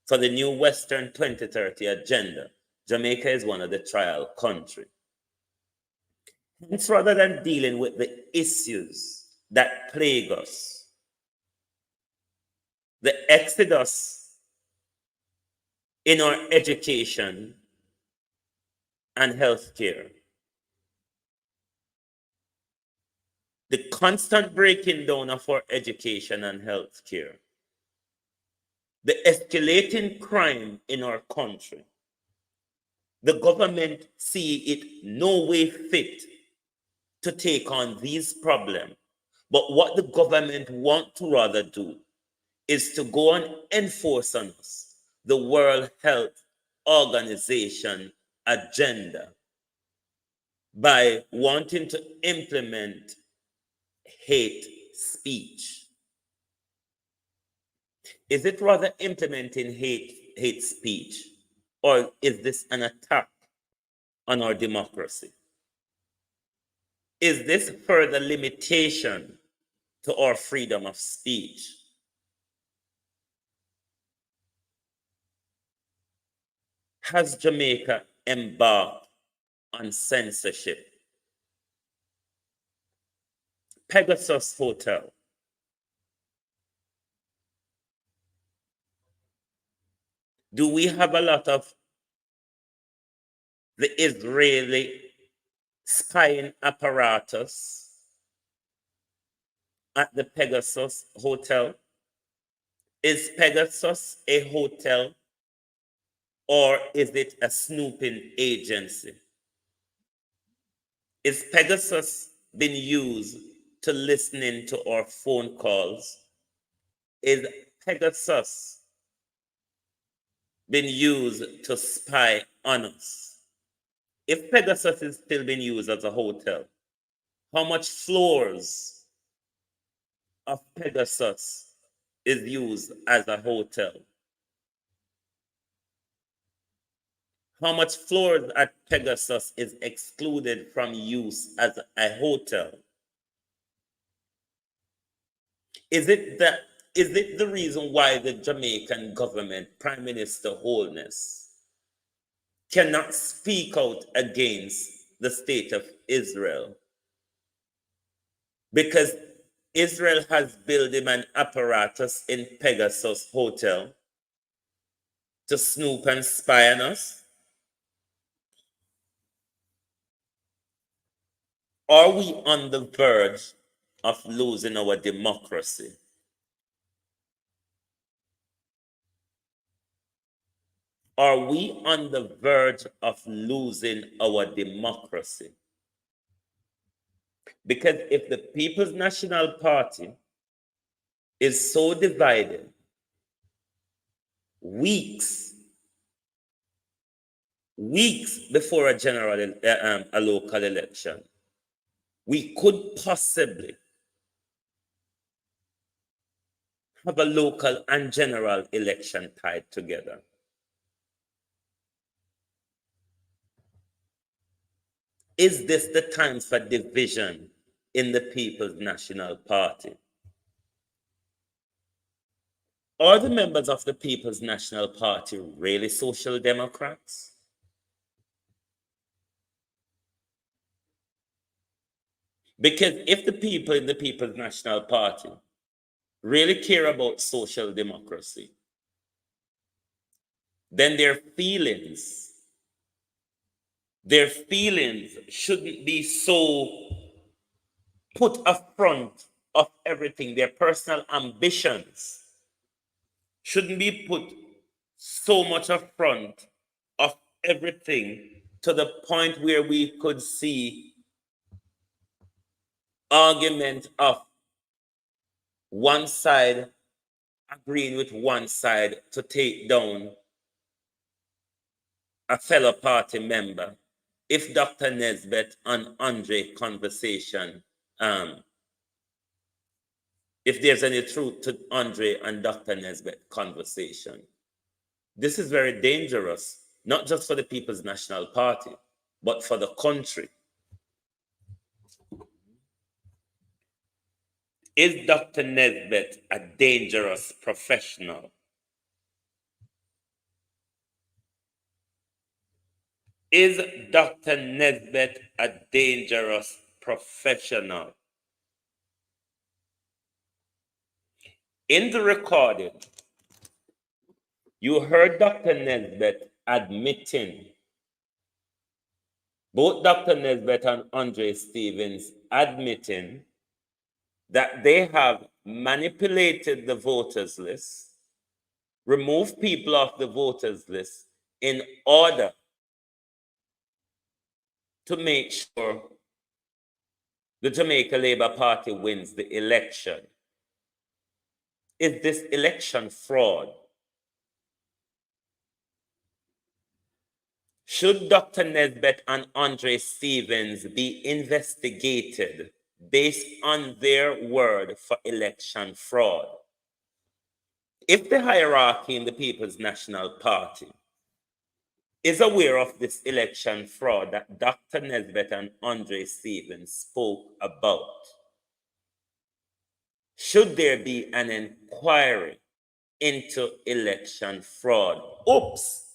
For the new Western 2030 agenda, Jamaica is one of the trial countries. Hence, rather than dealing with the issues that plague us, the exodus in our education and healthcare, the constant breaking down of our education and healthcare, the escalating crime in our country, the government see it no way fit to take on these problems. But what the government want to rather do is to go and enforce on us the World Health Organization agenda by wanting to implement hate speech. Is it rather implementing hate speech, or is this an attack on our democracy? Is this further limitation to our freedom of speech? Has Jamaica embarked on censorship? Pegasus Hotel. Do we have a lot of the Israeli spying apparatus at the Pegasus Hotel? Is Pegasus a hotel, or is it a snooping agency? Is Pegasus being used to listening to our phone calls? Is Pegasus been used to spy on us? If Pegasus is still being used as a hotel, how much floors of Pegasus is used as a hotel? How much floors at Pegasus is excluded from use as a hotel? Is it the reason why the Jamaican government, Prime Minister Holness, cannot speak out against the state of Israel? Because Israel has built him an apparatus in Pegasus Hotel to snoop and spy on us? Are we on the verge of losing our democracy? Are we on the verge of losing our democracy? Because if the People's National Party is so divided, weeks before a local election, we could possibly have a local and general election tied together. Is this the time for division in the People's National Party? Are the members of the People's National Party really social democrats? Because if the people in the People's National Party really care about social democracy, then their feelings shouldn't be so put up front of everything. Their personal ambitions shouldn't be put so much up front of everything to the point where we could see argument of one side agreeing with one side to take down a fellow party member. If Dr. Nezbeth and Andre conversation, if there's any truth to Andre and Dr. Nezbeth conversation, this is very dangerous, not just for the People's National Party, but for the country. Is Dr. Nezbeth a dangerous professional? Is Dr. Nezbeth a dangerous professional? In the recording, you heard Dr. Nezbeth admitting, both Dr. Nezbeth and Andre Stevens admitting that they have manipulated the voters list, removed people off the voters list in order to make sure the Jamaica Labour Party wins the election. Is this election fraud? Should Dr. Nezbeth and Andre Stevens be investigated based on their word for election fraud? If the hierarchy in the People's National Party is aware of this election fraud that Dr. Nezbeth and Andre Stevens spoke about, should there be an inquiry into election fraud? Oops!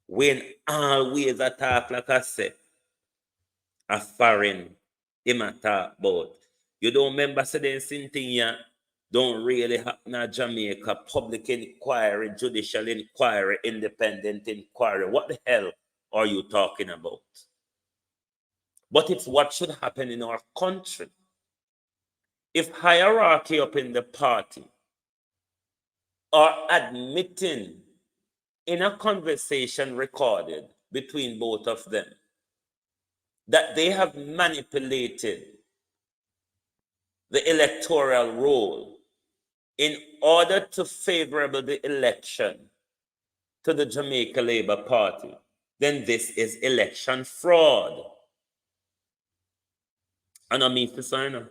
When always a talk like I said, a foreign him a talk about. You don't remember saying something here don't really happen in Jamaica, public inquiry, judicial inquiry, independent inquiry. What the hell are you talking about? But it's what should happen in our country. If hierarchy up in the party are admitting in a conversation recorded between both of them that they have manipulated the electoral roll in order to favorable the election to the Jamaica Labour Party, then this is election fraud. And I mean to sign up.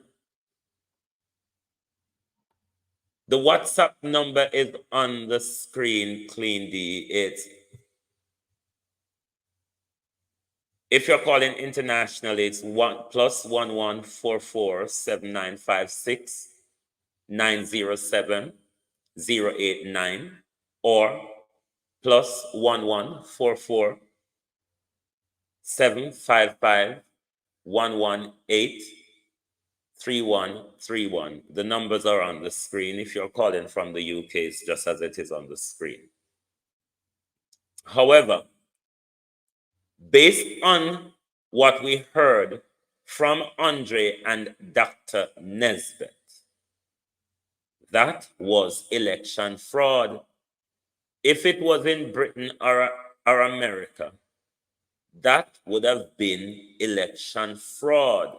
The WhatsApp number is on the screen, Clean D. It's, if you're calling internationally, it's +1 144 7956 907 089 or +1 144 755 118 3131. The numbers are on the screen. If you're calling from the UK, it's just as it is on the screen. However, based on what we heard from Andre and Dr. Nezbeth, that was election fraud. If it was in Britain or America, that would have been election fraud.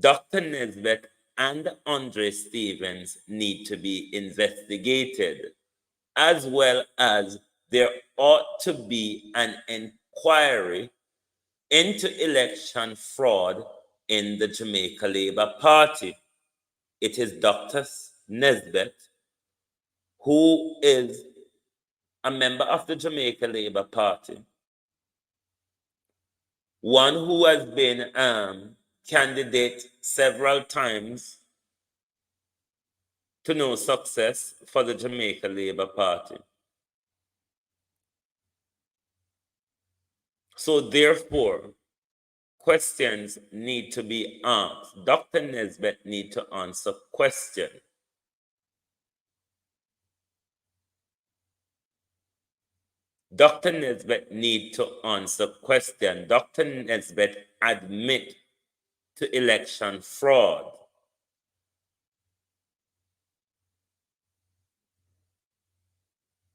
Dr. Nezbeth and Andre Stevens need to be investigated, as well as there ought to be an inquiry into election fraud in the Jamaica Labour Party. It is Dr. Nezbeth, who is a member of the Jamaica Labour Party, one who has been candidate several times to no success for the Jamaica Labour Party. So therefore, questions need to be asked. Dr. Nezbeth needs to answer questions. Dr. Nezbeth needs to answer questions. Dr. Nezbeth admit to election fraud.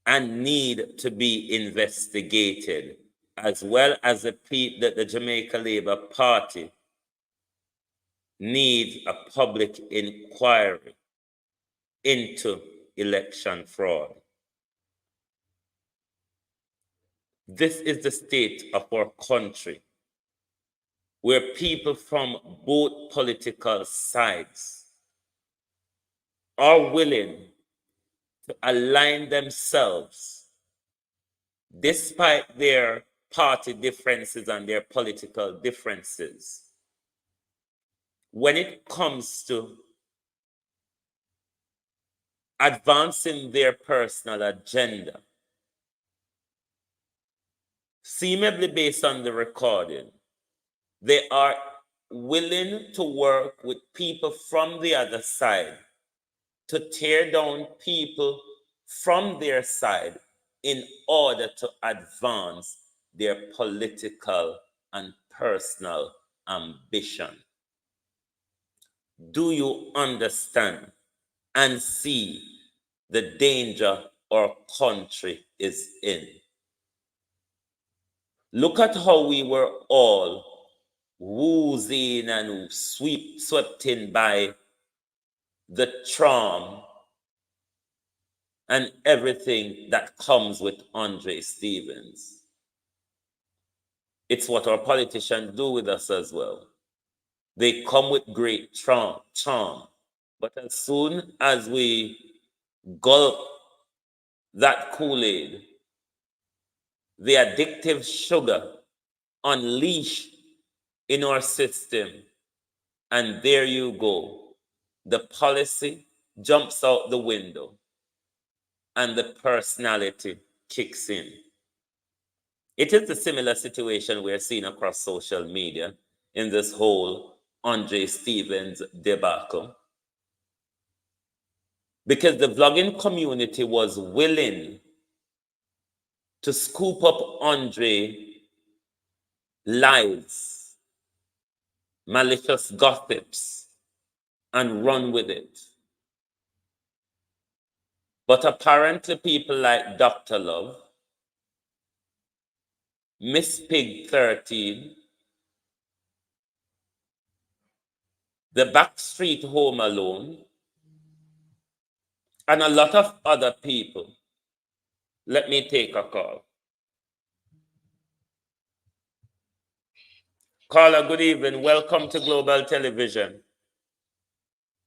And need to be investigated, as well as the Jamaica Labour Party needs a public inquiry into election fraud. This is the state of our country, where people from both political sides are willing to align themselves despite their party differences and their political differences when it comes to advancing their personal agenda. Seemingly based on the recording, they are willing to work with people from the other side to tear down people from their side in order to advance their political and personal ambition. Do you understand and see the danger our country is in? Look at how we were all woozing and swept in by the charm and everything that comes with Andre Stevens. It's what our politicians do with us as well. They come with great charm, but as soon as we gulp that Kool-Aid, the addictive sugar unleashed in our system, and there you go. The policy jumps out the window and the personality kicks in. It is a similar situation we're seeing across social media in this whole Andre Stevens debacle, because the vlogging community was willing to scoop up Andre lies, malicious gossips, and run with it. But apparently people like Dr. Love, Miss Pig 13, the Backstreet Home Alone, and a lot of other people. Let me take a call. Caller, good evening. Welcome to Global Television.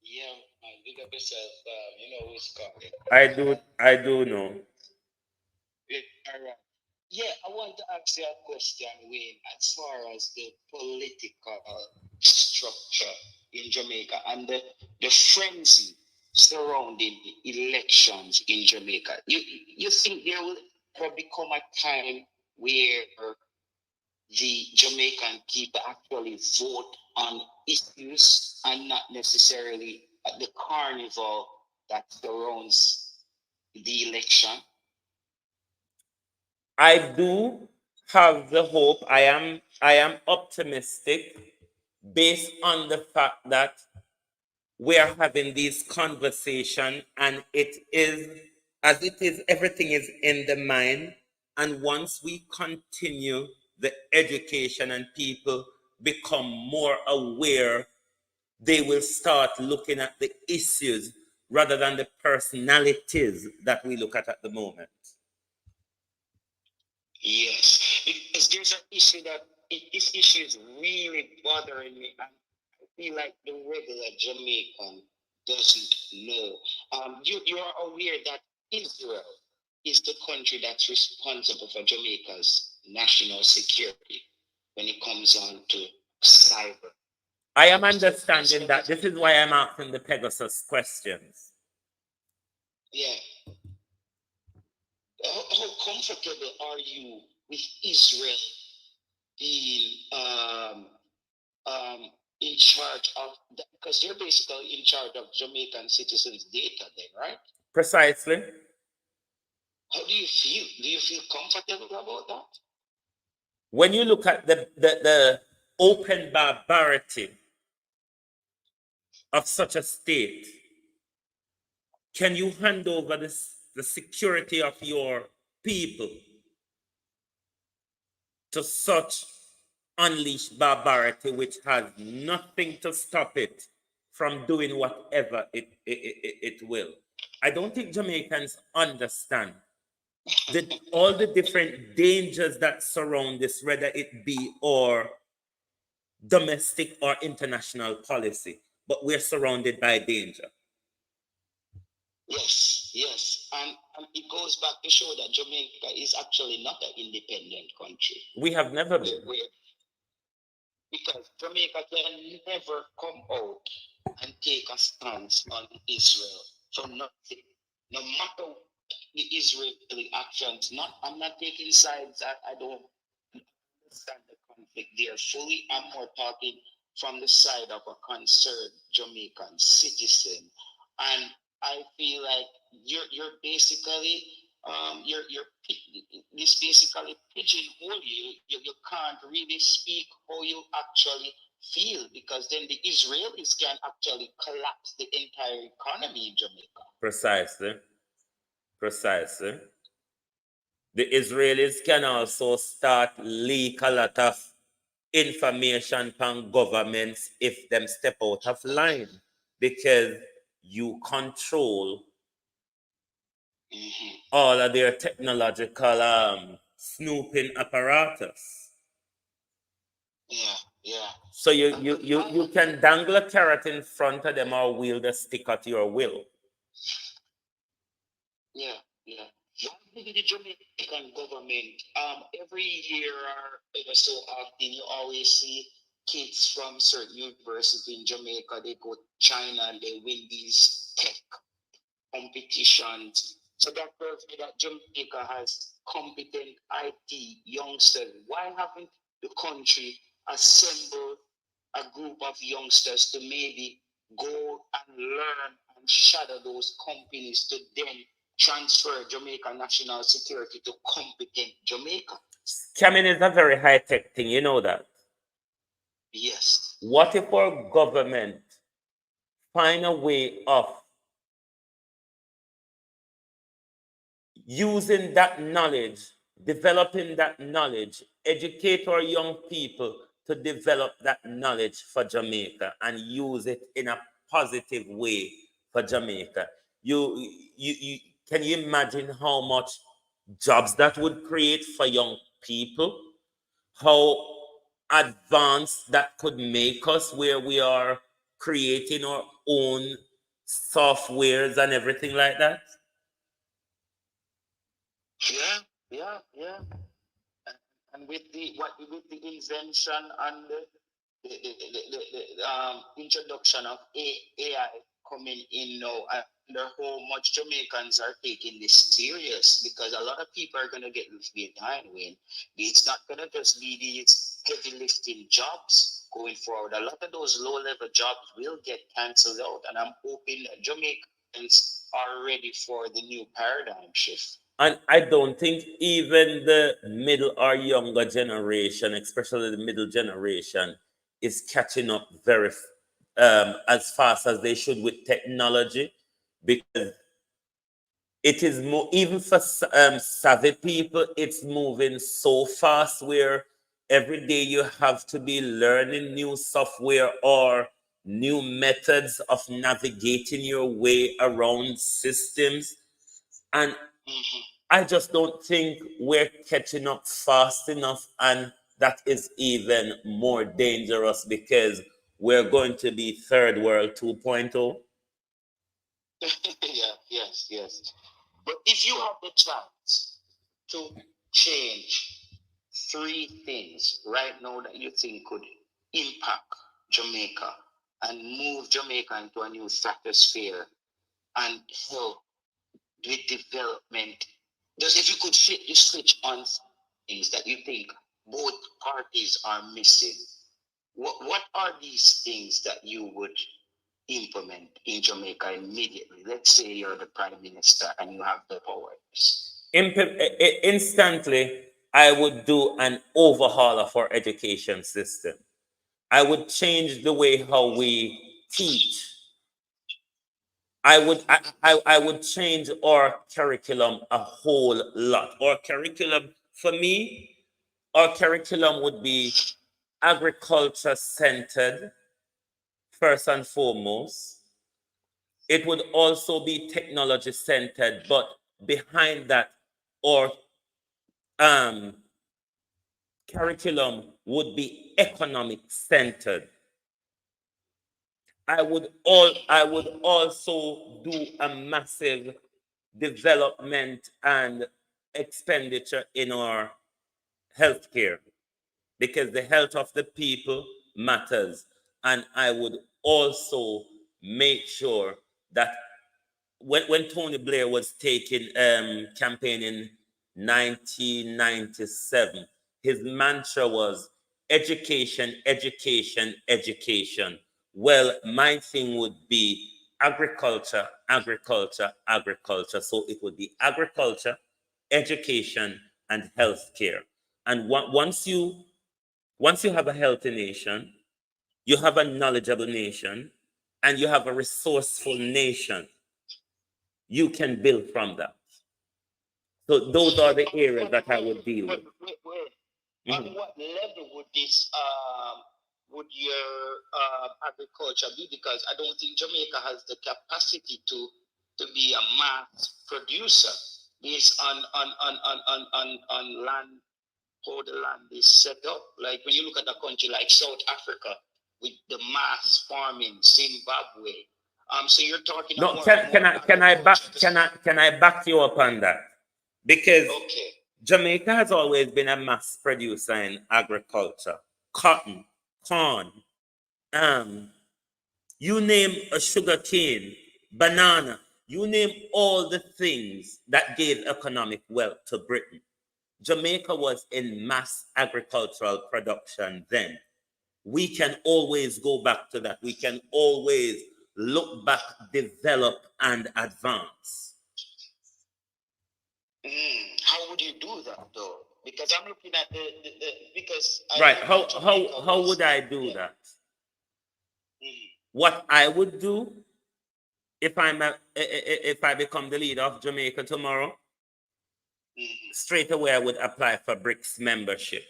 Yeah, man, big up yourself. You know who's calling. I do know. Yeah, all right. Yeah, I want to ask you a question, Wayne, as far as the political structure in Jamaica and the frenzy surrounding elections in Jamaica. You think there will probably come a time where the Jamaican people actually vote on issues and not necessarily the carnival that surrounds the election? I do have the hope. I am optimistic based on the fact that we are having these conversation, and it is as it is, everything is in the mind. And once we continue the education and people become more aware, they will start looking at the issues rather than the personalities that we look at the moment. Yes, because there's an issue that this issue is really bothering me, and I feel like the regular Jamaican doesn't know. You are aware that Israel is the country that's responsible for Jamaica's national security when it comes on to cyber. I am understanding that. This is why I'm asking the Pegasus questions. Yeah. How comfortable are you with Israel being in charge of that? Because they're basically in charge of Jamaican citizens' data then, right? Precisely. How do you feel? Do you feel comfortable about that? When you look at the open barbarity of such a state, can you hand over the security of your people to such unleashed barbarity which has nothing to stop it from doing whatever it will? I don't think Jamaicans understand all the different dangers that surround this, whether it be or domestic or international policy, but we're surrounded by danger. Yes. And it goes back to show that Jamaica is actually not an independent country. We have never been. Because Jamaica can never come out and take a stance on Israel for nothing. No matter the Israeli actions, I'm not taking sides. I don't understand the conflict there fully. I'm more talking from the side of a concerned Jamaican citizen. And I feel like you're basically you're this basically pigeonhole you. You can't really speak how you actually feel, because then the Israelis can actually collapse the entire economy in Jamaica. Precisely. The Israelis can also start leak a lot of information from governments if them step out of line, because you control all of their technological snooping apparatus. Yeah. So you can dangle a carrot in front of them or wield a stick at your will. Yeah. The Jamaican government, every year or ever so often, you always see kids from certain universities in Jamaica. They go to China and they win these tech competitions. So that tells me that Jamaica has competent IT youngsters. Why haven't the country assembled a group of youngsters to maybe go and learn and shadow those companies to then transfer Jamaica national security to competent Jamaica? Scamming is a very high-tech thing, you know that? Yes. What if our government find a way of using that knowledge, developing that knowledge, educate our young people to develop that knowledge for Jamaica and use it in a positive way for Jamaica? You can you imagine how much jobs that would create for young people? How advanced that could make us, where we are creating our own softwares and everything like that? Yeah. And with the invention and the introduction of AI coming in now, I wonder how much Jamaicans are taking this serious, because a lot of people are going to get left behind when it's not going to just be these heavy lifting jobs. going forward. A lot of those low-level jobs will get cancelled out, and I'm hoping that Jamaicans are ready for the new paradigm shift. And I don't think even the middle or younger generation, especially the middle generation, is catching up very as fast as they should with technology, because it is more, even for savvy people, it's moving so fast where every day you have to be learning new software or new methods of navigating your way around systems. And I just don't think we're catching up fast enough, and that is even more dangerous because we're going to be third world 2.0. Yeah, yes. But if you have the chance to change 3 things right now that you think could impact Jamaica and move Jamaica into a new stratosphere and help with development, just if you could flip the switch on things that you think both parties are missing, what are these things that you would implement in Jamaica immediately? Let's say you're the prime minister and you have the powers. Instantly, I would do an overhaul of our education system. I would change the way how we teach. I would change our curriculum a whole lot. Our curriculum, for me, our curriculum would be agriculture centered first and foremost. It would also be technology centered, but behind that, our curriculum would be economic centered. I would also do a massive development and expenditure in our healthcare, because the health of the people matters. And I would also make sure that when Tony Blair was taking campaign in 1997, his mantra was education, education, education. Well, my thing would be agriculture, agriculture, agriculture. So it would be agriculture, education, and healthcare. And once you have a healthy nation, you have a knowledgeable nation, and you have a resourceful nation, you can build from that. So those are the areas that I would deal with. On what level would this would your agriculture be? Because I don't think Jamaica has the capacity to be a mass producer based on land, how the land is set up. Like when you look at a country like South Africa with the mass farming, Zimbabwe. So you're talking No, about can I back you up on that? Because Jamaica has always been a mass producer in agriculture. Cotton, corn, you name a sugar cane, banana, you name all the things that gave economic wealth to Britain. Jamaica was in mass agricultural production then. We can always go back to that. We can always look back, develop, and advance. How would you do that, though? Because I'm looking at because right. How would I do that? What I would do if I become the leader of Jamaica tomorrow, straight away I would apply for BRICS membership.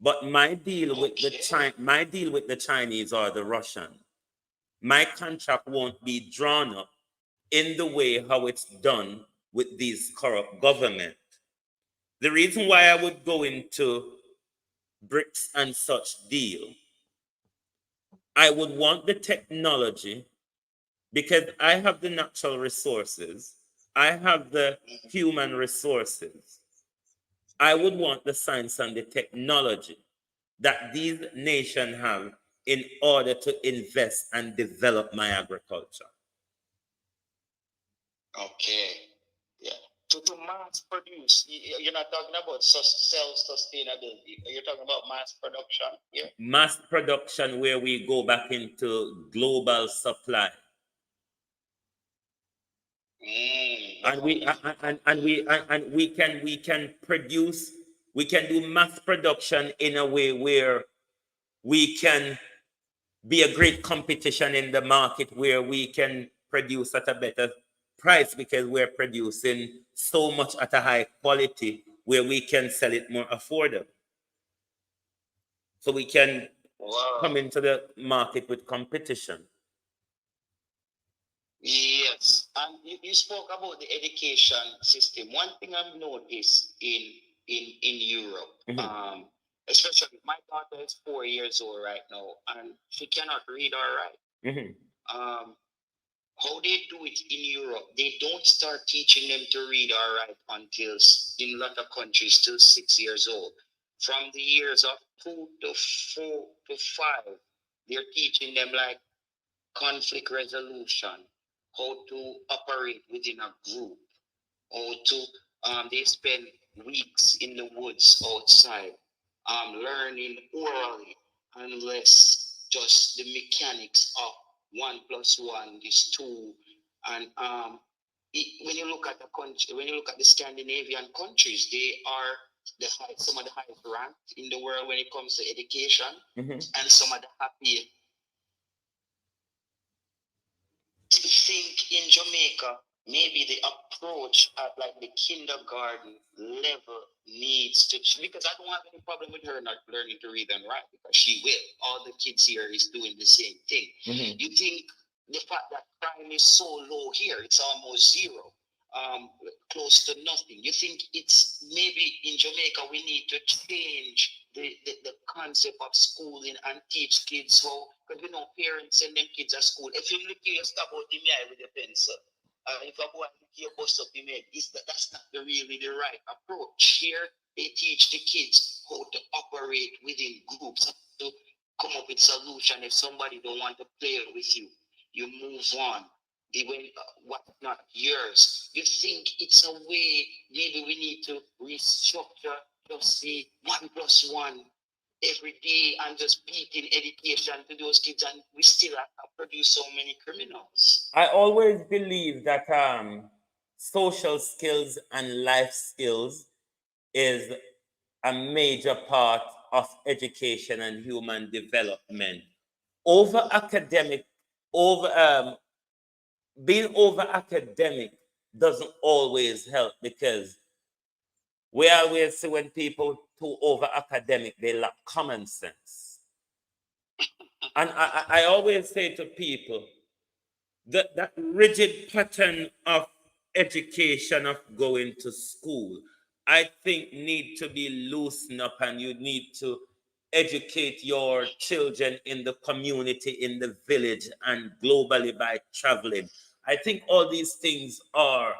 But my deal with the Chinese or the Russian, my contract won't be drawn up in the way how it's done with these corrupt government. The reason why I would go into BRICS and such deal, I would want the technology, because I have the natural resources, I have the human resources. I would want the science and the technology that these nations have in order to invest and develop my agriculture. Okay. Yeah. to mass produce. You're not talking about self-sustainability. You're talking about mass production. Yeah. Mass production where we go back into global supply. And we can produce, we can do mass production in a way where we can be a great competition in the market, where we can produce at a better price because we're producing so much at a high quality where we can sell it more affordable. So we can come into the market with competition. Yes, and you spoke about the education system. One thing I've noticed in Europe, especially my daughter is 4 years old right now, and she cannot read or write. How they do it in Europe, they don't start teaching them to read or write until, in a lot of countries, till 6 years old. From the years of 2 to 4 to 5, they're teaching them like conflict resolution, how to operate within a group, how to they spend weeks in the woods outside, learning orally, unless just the mechanics of 1 + 1 is 2. And when you look at the country, when you look at the Scandinavian countries, they are some of the highest ranked in the world when it comes to education, and some of the happiest. I think in Jamaica, maybe the approach at like the kindergarten level needs to, because I don't have any problem with her not learning to read and write, because she will. All the kids here is doing the same thing. You think the fact that crime is so low here, it's almost zero, close to nothing. You think it's maybe in Jamaica we need to change the concept of schooling and teach kids how, because we know parents send them kids at school. If you look here, stop out the eye with a pencil. If a boy look here, bust up the head, that's not really the right approach. Here, they teach the kids how to operate within groups, to come up with solution. If somebody don't want to play with you, you move on. What not yours. You think it's a way maybe we need to restructure just the 1 + 1 every day and just beating education to those kids, and we still have to produce so many criminals. I always believe that social skills and life skills is a major part of education and human development. Being over academic doesn't always help, because we always see when people too over academic, they lack common sense. And I always say to people that that rigid pattern of education, of going to school, I think need to be loosened up, and you need to educate your children in the community, in the village, and globally by traveling. I think all these things are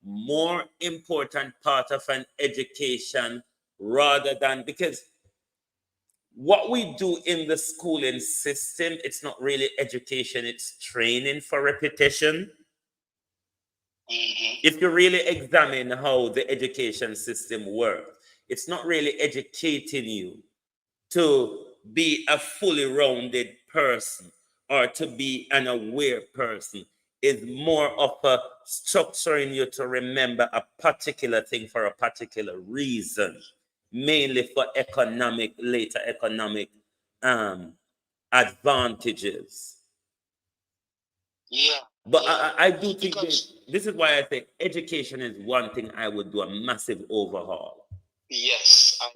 more important part of an education, rather than, because what we do in the schooling system, it's not really education, it's training for repetition. If you really examine how the education system works, it's not really educating you to be a fully rounded person or to be an aware person. It's more of a structuring you to remember a particular thing for a particular reason, mainly for later economic advantages. Yeah. But I do think this is why I think education is one thing I would do a massive overhaul. Yes, I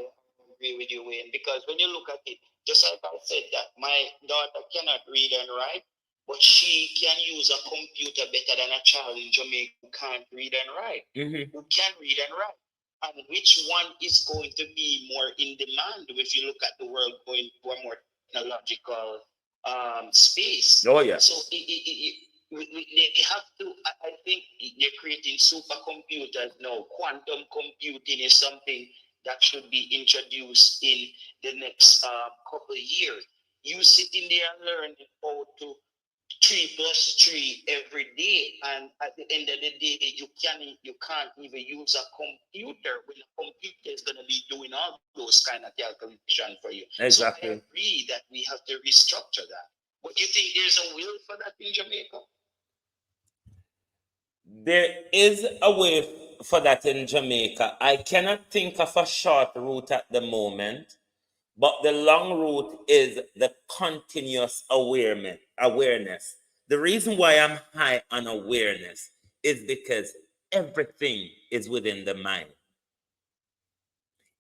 agree with you, Wayne, because when you look at it, just like I said, that my daughter cannot read and write, but she can use a computer better than a child in Jamaica who can't read and write, who can read and write. And which one is going to be more in demand if you look at the world going to a more technological space? Oh, yeah. So they have to, I think they're creating supercomputers now. Quantum computing is something that should be introduced in the next couple of years. You sitting there and learning how to 3+3 every day, and at the end of the day, you can't even use a computer when a computer is going to be doing all those kind of calculation for you. Exactly. So I agree that we have to restructure that. But you think there's a will for that in Jamaica? There is a way for that in Jamaica. I cannot think of a short route at the moment, but the long route is the continuous awareness. The reason why I'm high on awareness is because everything is within the mind.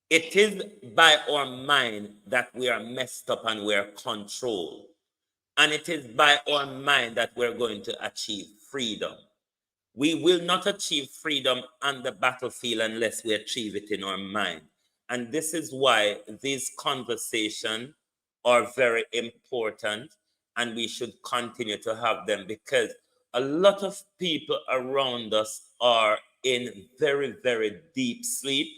It is by our mind that we are messed up and we're controlled. And it is by our mind that we're going to achieve freedom. We will not achieve freedom on the battlefield unless we achieve it in our mind. And this is why these conversations are very important, and we should continue to have them, because a lot of people around us are in very, very deep sleep,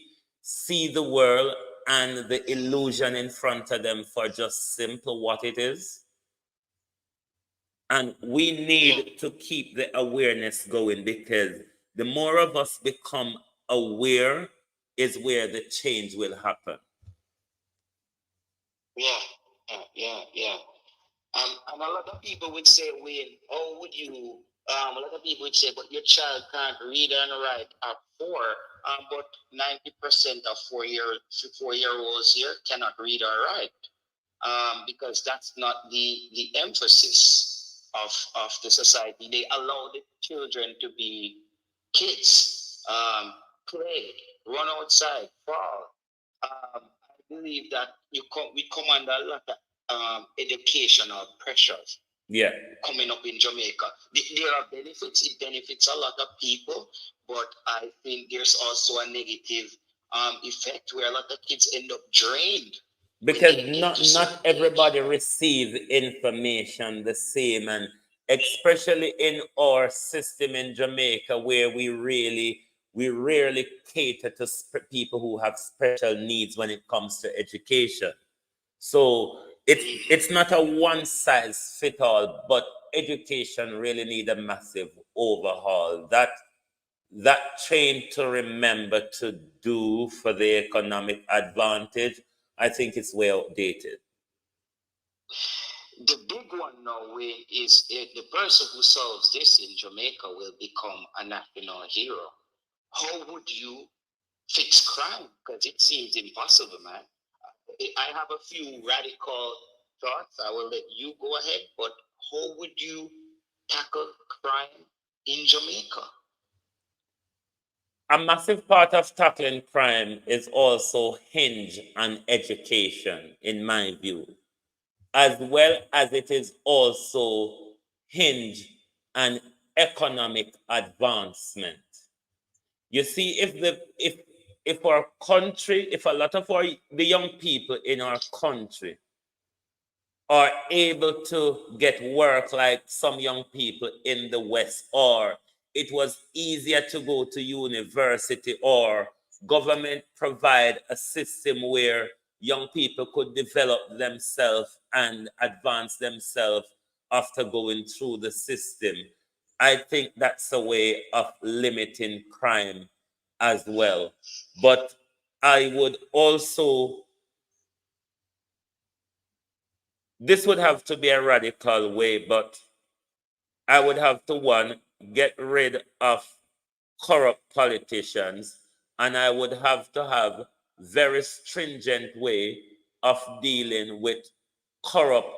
see the world and the illusion in front of them for just simple what it is. And we need to keep the awareness going, because the more of us become aware is where the change will happen. Yeah. And a lot of people would say, Wayne, how would you, a lot of people would say, but your child can't read and write at 4, but 90% of 4-year-olds here cannot read or write, because that's not the emphasis of the society. They allow the children to be kids, play, run outside, fall. I believe that we come under a lot of educational pressures coming up in Jamaica. There are benefits. It benefits a lot of people, but I think there's also a negative effect where a lot of kids end up drained. Because not everybody receives information the same, and especially in our system in Jamaica, where we rarely cater to people who have special needs when it comes to education. So it's not a one size fit all, but education really need a massive overhaul. That train to remember to do for the economic advantage, I think it's way outdated. The big one now, Wayne, is the person who solves this in Jamaica will become a national hero. How would you fix crime? Because it seems impossible, man. I have a few radical thoughts. I will let you go ahead, but how would you tackle crime in Jamaica? A massive part of tackling crime is also hinged on education, in my view, as well as it is also hinged on economic advancement. You see, if our country, if a lot of the young people in our country are able to get work like some young people in the West, or it was easier to go to university, or government provide a system where young people could develop themselves and advance themselves after going through the system, I think that's a way of limiting crime as well. But I would also, this would have to be a radical way, but I would have to, one, get rid of corrupt politicians, and I would have to have very stringent way of dealing with corrupt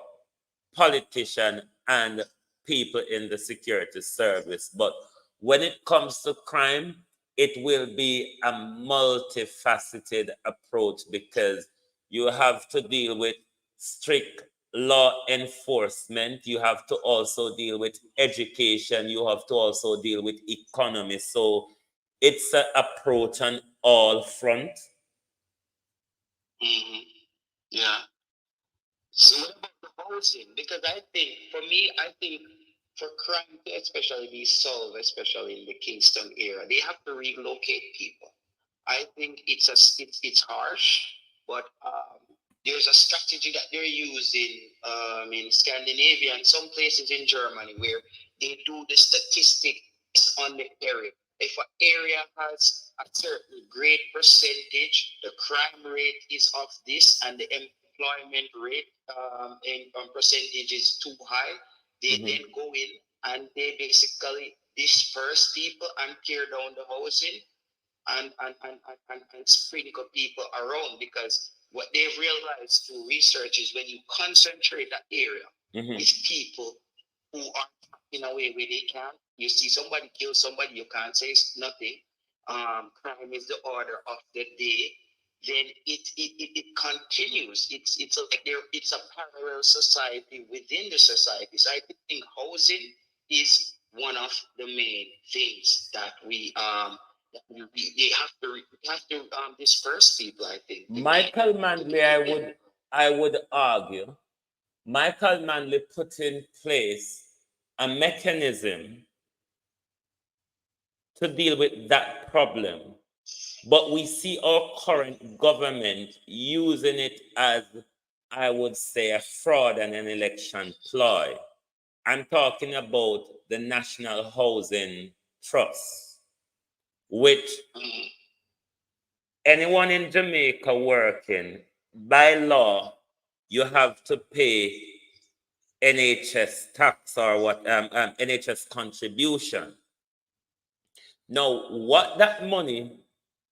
politician and people in the security service. But when it comes to crime, it will be a multifaceted approach, because you have to deal with strict law enforcement, you have to also deal with education, you have to also deal with economy. So it's an approach on all fronts. Mm-hmm. Yeah. So what about the housing? Because I think for crime to especially be solved, especially in the Kingston area, they have to relocate people. I think it's harsh, but there's a strategy that they're using in Scandinavia and some places in Germany where they do the statistics on the area. If an area has a certain great percentage, the crime rate is of this, and the employment rate in percentage is too high, they then go in and they basically disperse people and tear down the housing and sprinkle people around, because what they've realized through research is when you concentrate that area with people who are in a way where they can, you see somebody kill somebody, you can't say nothing. Crime is the order of the day. Then it continues. It's like it's a parallel society within the society. So I think housing is one of the main things that we have to disperse people, I think. Michael Manley, I would argue, Michael Manley put in place a mechanism to deal with that problem. But we see our current government using it as, I would say, a fraud and an election ploy. I'm talking about the National Housing Trust, which anyone in Jamaica working, by law, you have to pay NHS tax or NHS contribution. Now, what that money,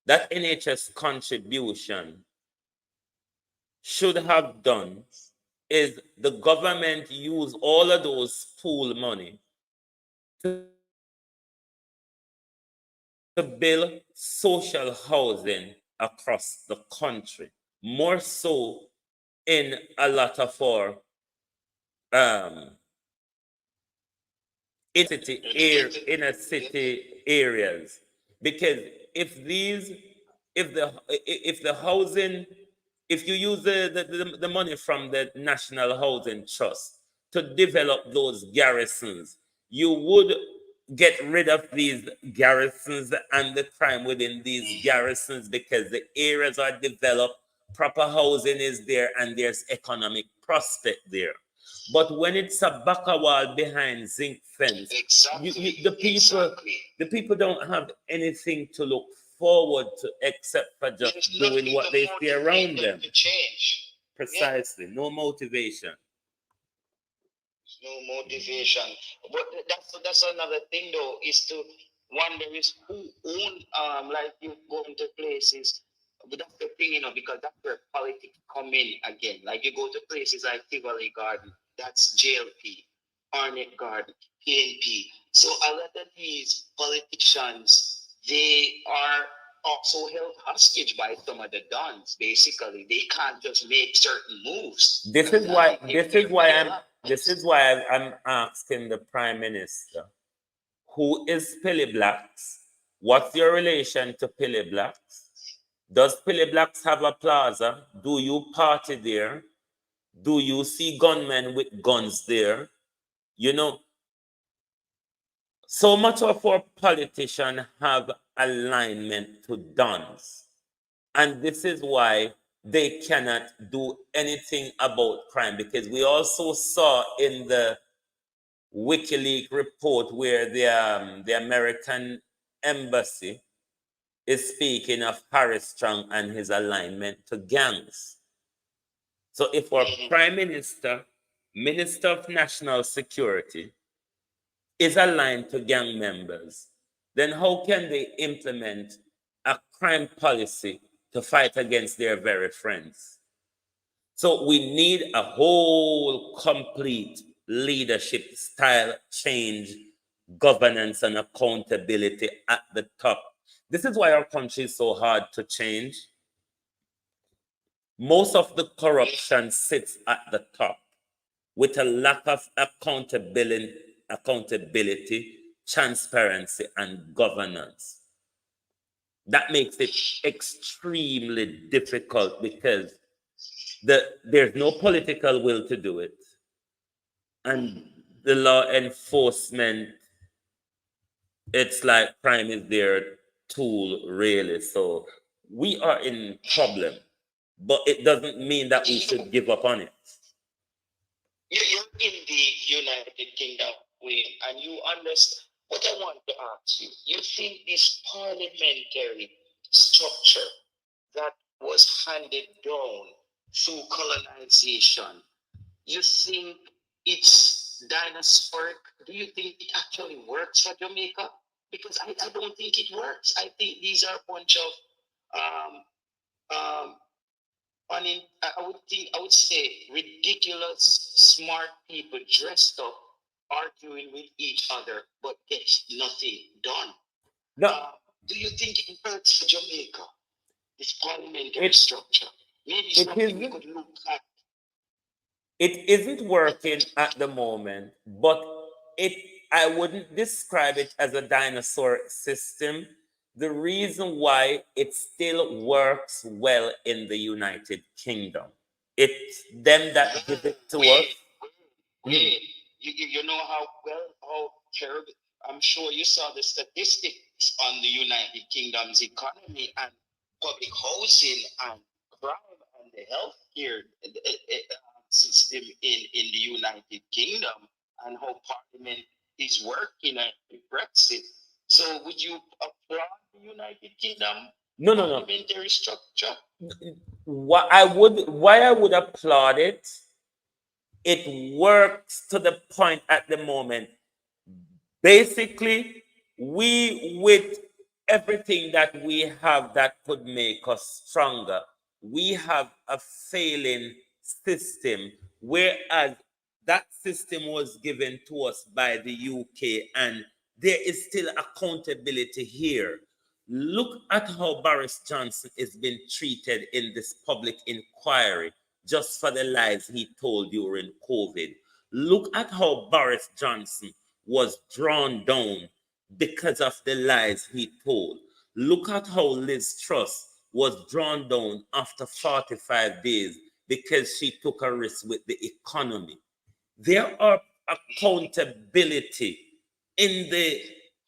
that NHS contribution should have done is the government use all of those pool money to build social housing across the country, more so in a lot of our inner city areas, because if the housing, if you use the money from the National Housing Trust to develop those garrisons, you would get rid of these garrisons and the crime within these garrisons, because the areas are developed, proper housing is there, and there's economic prospect there. But when it's a back wall behind zinc fence, the people don't have anything to look forward to except for just doing what they see around them. Precisely, no motivation. No motivation. But that's another thing though, is to wonder is who own like you go into places. But that's the thing, because that's where politics come in again. Like you go to places like Tivoli Garden, that's JLP, Arnett Garden, PNP. So a lot of these politicians, they are also held hostage by some of the dons. Basically, they can't just make certain moves. This is why I'm asking the Prime Minister, who is Pilly Blacks? What's your relation to Pilly Blacks? Does Pilly Blacks have a plaza? Do you party there? Do you see gunmen with guns there? So much of our politicians have alignment to dons. And this is why they cannot do anything about crime, because we also saw in the WikiLeaks report where the American embassy is speaking of Harris Strong and his alignment to gangs. So if our Prime Minister, Minister of National Security, is aligned to gang members, then how can they implement a crime policy to fight against their very friends? So we need a whole complete leadership style change, governance and accountability at the top. This is why our country is so hard to change. Most of the corruption sits at the top with a lack of accountability, transparency, and governance. That makes it extremely difficult because there's no political will to do it. And the law enforcement, it's like crime is their tool, really. So we are in problem. but it doesn't mean that we should give up on it. You're in the United Kingdom, Wayne, and you understand what I want to ask you. You think this parliamentary structure that was handed down through colonization, you think it's dinosauric? Do you think it actually works for Jamaica? Because I don't think it works. I think these are a bunch of um, I would say ridiculous smart people dressed up arguing with each other but get nothing done. No, Do you think it works for Jamaica, this parliamentary structure? Maybe something we could look at. it isn't working at the moment, but I wouldn't describe it as a dinosaur system. The reason why it still works well in the United Kingdom, it's them that give it to us. You know how terrible. I'm sure you saw the statistics on the United Kingdom's economy and public housing and crime and the healthcare system in the United Kingdom and how Parliament is working and Brexit. So would you applaud the United Kingdom parliamentary structure? Why I would applaud it. It works to the point at the moment. Basically, we with everything that we have that could make us stronger, we have a failing system, whereas that system was given to us by the UK, and there is still accountability here. Look at how Boris Johnson is being treated in this public inquiry just for the lies he told during COVID. Look at how Boris Johnson was drawn down because of the lies he told. Look at how Liz Truss was drawn down after 45 days because she took a risk with the economy. There are accountability in the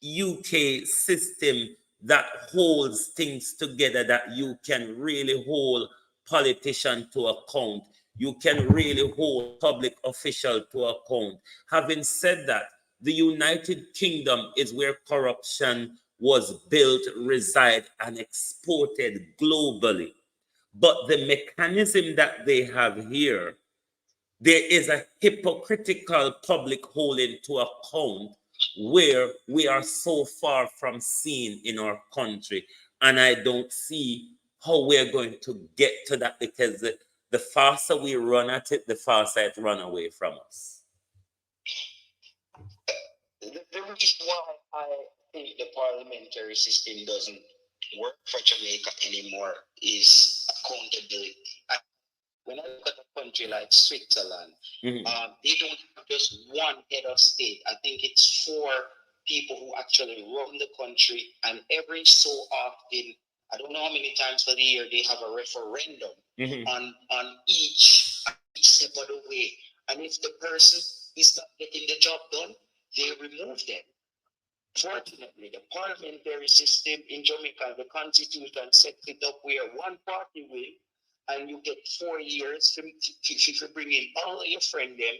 UK system that holds things together, that you can really hold politicians to account. You can really hold public officials to account. Having said that, the United Kingdom is where corruption was built, reside, and exported globally. But the mechanism that they have here, there is a hypocritical public holding to account where we are so far from seeing in our country. And I don't see how we're going to get to that, because the faster we run at it, the faster it run away from us. The reason why I think the parliamentary system doesn't work for Jamaica anymore is accountability. When I look at a country like Switzerland, they don't have just one head of state. I think it's 4 people who actually run the country, and every so often, I don't know how many times for the year, they have a referendum on each step of the way. And if the person is not getting the job done, they remove them. Fortunately, the parliamentary system in Jamaica, the constitution sets it up where one party will, and you get 4 years to bring in all of your friends them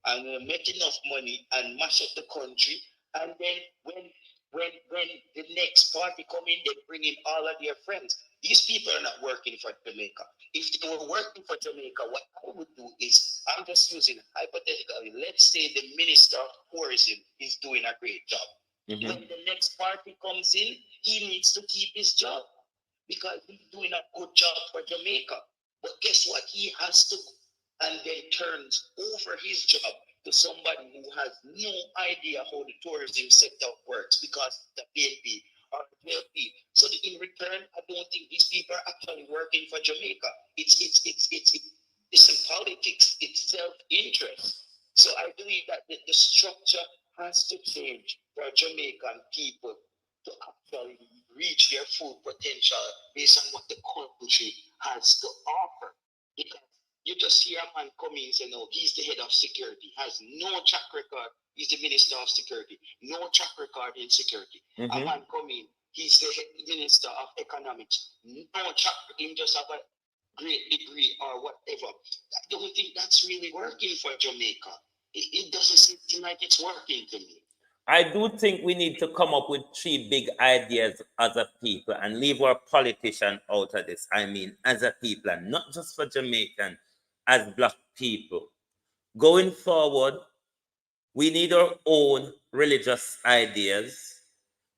and make enough money and mash up the country. And then when the next party come in, they bring in all of their friends. These people are not working for Jamaica. If they were working for Jamaica, what I would do is, I'm just using hypothetically, let's say the Minister of Tourism is doing a great job. When the next party comes in, he needs to keep his job because he's doing a good job for Jamaica. But guess what? He has to, and then turns over his job to somebody who has no idea how the tourism sector works because the PNP or JLP. So in return, I don't think these people are actually working for Jamaica. It's in politics. It's self-interest. So I believe that the structure has to change for Jamaican people to actually reach their full potential based on what the country has to offer. Because you just hear a man coming and say, no, he's the head of security, has no track record, he's the minister of security, no track record in security. A man coming, he's the minister of economics, no track record, he just have a great degree or whatever. I don't think that's really working for Jamaica. It doesn't seem like it's working to me. I do think we need to come up with three big ideas as a people and leave our politician out of this. I mean, as a people, and not just for Jamaican, as black people. Going forward, we need our own religious ideas.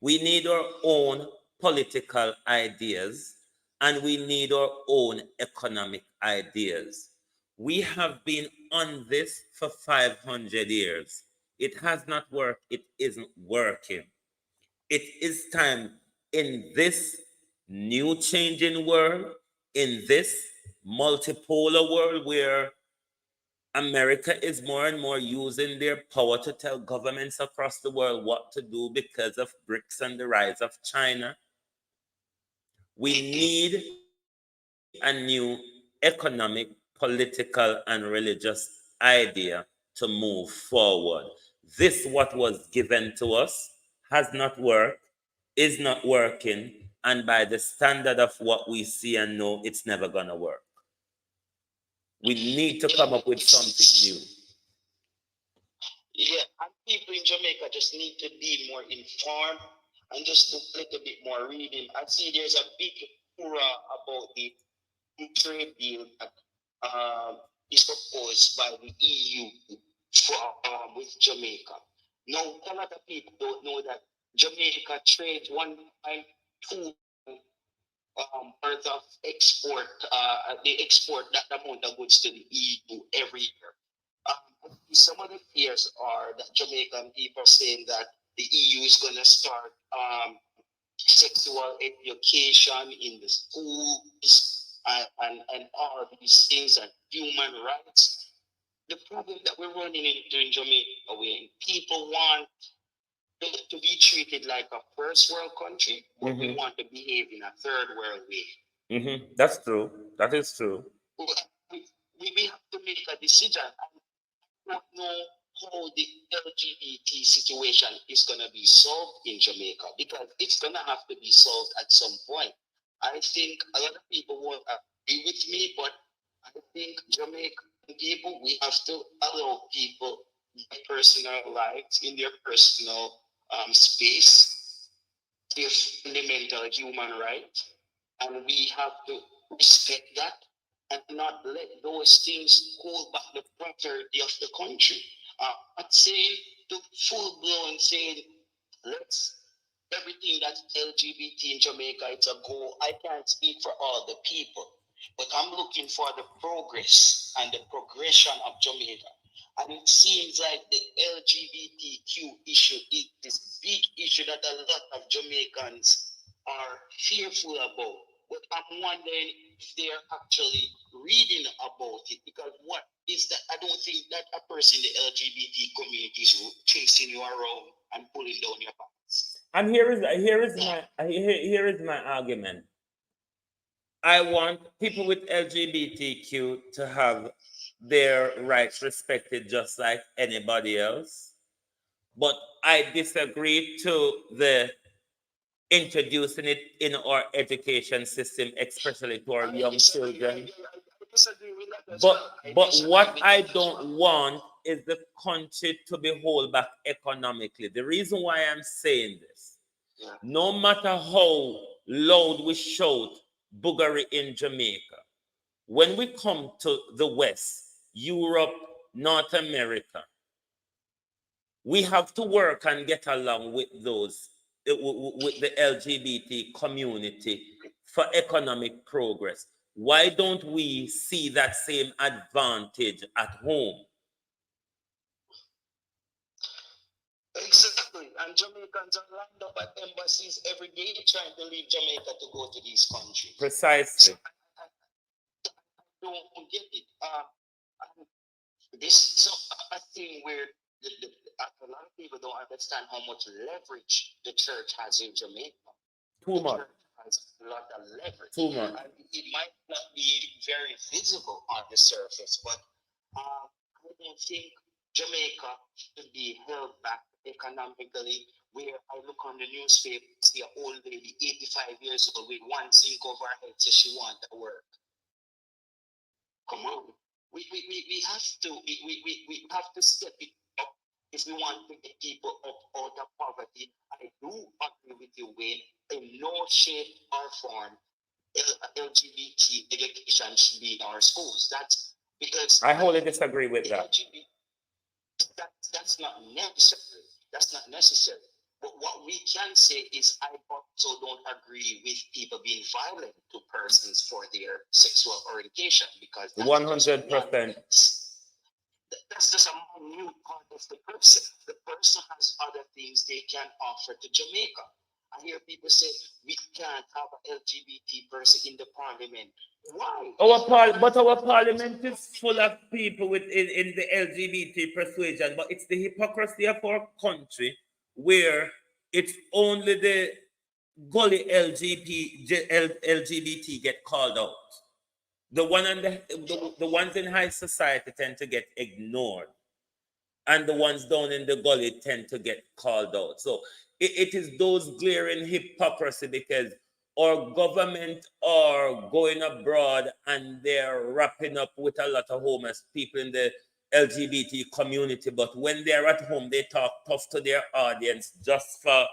We need our own political ideas. And we need our own economic ideas. We have been on this for 500 years. It has not worked. It isn't working. It is time in this new changing world, in this multipolar world where America is more and more using their power to tell governments across the world what to do because of BRICS and the rise of China. We need a new economic, political, and religious idea to move forward. This, what was given to us, has not worked, is not working, and by the standard of what we see and know, it's never going to work. We need to come up with something new. Yeah, and people in Jamaica just need to be more informed and just do a little bit more reading. I see there's a big furor about the trade deal that is proposed by the EU for with Jamaica. Now, a lot of people don't know that Jamaica trades 1.2 worth of export. They export that amount of goods to the EU every year. Some of the fears are that Jamaican people are saying that the EU is going to start sexual education in the schools and all these things and human rights. The problem that we're running into in Jamaica, when people want to be treated like a first world country, but we want to behave in a third world way. That's true. That is true. We have to make a decision. I don't know how the LGBT situation is going to be solved in Jamaica because it's going to have to be solved at some point. I think a lot of people won't agree with me, but I think Jamaican people, we have to allow people their personal lives in their personal space, their fundamental human right, and we have to respect that and not let those things hold back the prosperity of the country. Not saying to full blown saying let's everything that's LGBT in Jamaica, it's a goal. I can't speak for all the people, but I'm looking for the progress and the progression of Jamaica. And it seems like the LGBTQ issue is this big issue that a lot of Jamaicans are fearful about. But I'm wondering if they're actually reading about it because what is that? I don't think that a person in the LGBT community is chasing you around and pulling down your pants. And here is my argument. I want people with LGBTQ to have their rights respected just like anybody else. But I disagree to the introducing it in our education system, especially to our young children. But what I don't want is the country to be held back economically. The reason why I'm saying this, no matter how loud we shout boogery in Jamaica, when we come to the West, Europe, North America, we have to work and get along with those, with the LGBT community for economic progress. Why don't we see that same advantage at home? Exactly. And Jamaicans are lined up at embassies every day trying to leave Jamaica to go to these countries. Precisely. So I don't get it. This is a thing where a lot of people don't understand how much leverage the church has in Jamaica. Too much. The church has a lot of leverage. Too much. And it might not be very visible on the surface, but I don't think Jamaica should be held back economically. Where I look on the newspaper, see an old lady, 85 years old, with one sink over her head, says she wants to work. we have to we have to step it up if we want to get people up out of poverty. I do agree with you, Wayne. In no shape or form, LGBT education should be in our schools. That's because I wholly disagree with that. That's not necessary. That's not necessary. But what we can say is, I also don't agree with people being violent to persons for their sexual orientation, because 100%. That's just a minute part of the person. The person has other things they can offer to Jamaica. I hear people say we can't have an LGBT person in the parliament. Why? But our parliament is full of people in the LGBT persuasion, but it's the hypocrisy of our country where it's only the gully LGBT get called out. The ones in high society tend to get ignored, and the ones down in the gully tend to get called out. So it is those glaring hypocrisy, because our government are going abroad and they're wrapping up with a lot of homeless people in the LGBT community, but when they're at home, they talk tough to their audience just for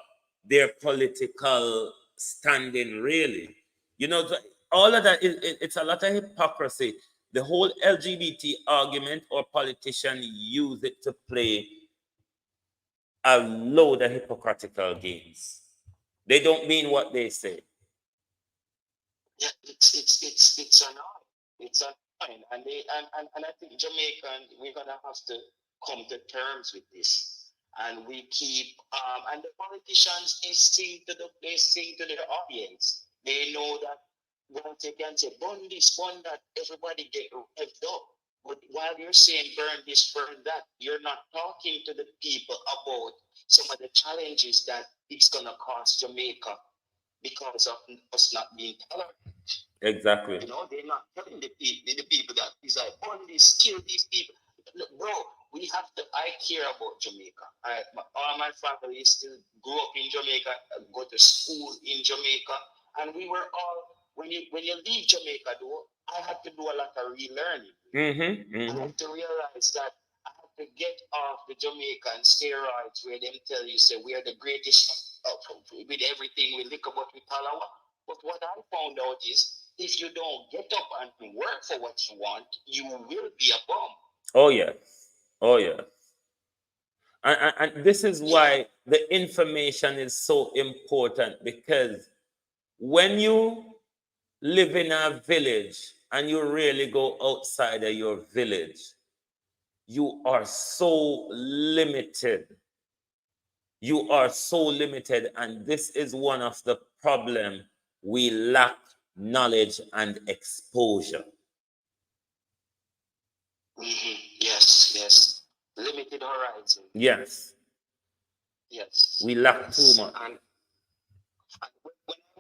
their political standing, really. You know, all of that, it's a lot of hypocrisy. The whole LGBT argument, or politicians use it to play a load of hypocritical games. They don't mean what they say. Yeah, it's annoying. It's annoying, and I think Jamaican, we're gonna have to come to terms with this. And we keep and the politicians, they sing to their audience. They know that once they can say burn this, burn that, everybody get revved up. But while you're saying burn this, burn that, you're not talking to the people about some of the challenges that it's gonna cost Jamaica because of us not being tolerant. Exactly. You know, they're not telling the people that it's like burn this, kill these people. Look, bro, we have to. I care about Jamaica. All my family still grew up in Jamaica, go to school in Jamaica, and we were all. When you leave Jamaica, though, I had to do a lot of relearning. I had to realize that I had to get off the Jamaican steroids where them tell you, say, we are the greatest with everything, we lick about with Talawa. But what I found out is, if you don't get up and work for what you want, you will be a bum. Oh yeah. Oh yeah. And this is why the information is so important, because when you live in a village and you really go outside of your village, you are so limited. You are so limited, and this is one of the problems. We lack knowledge and exposure. Yes. Limited horizon. Yes. We lack too much. And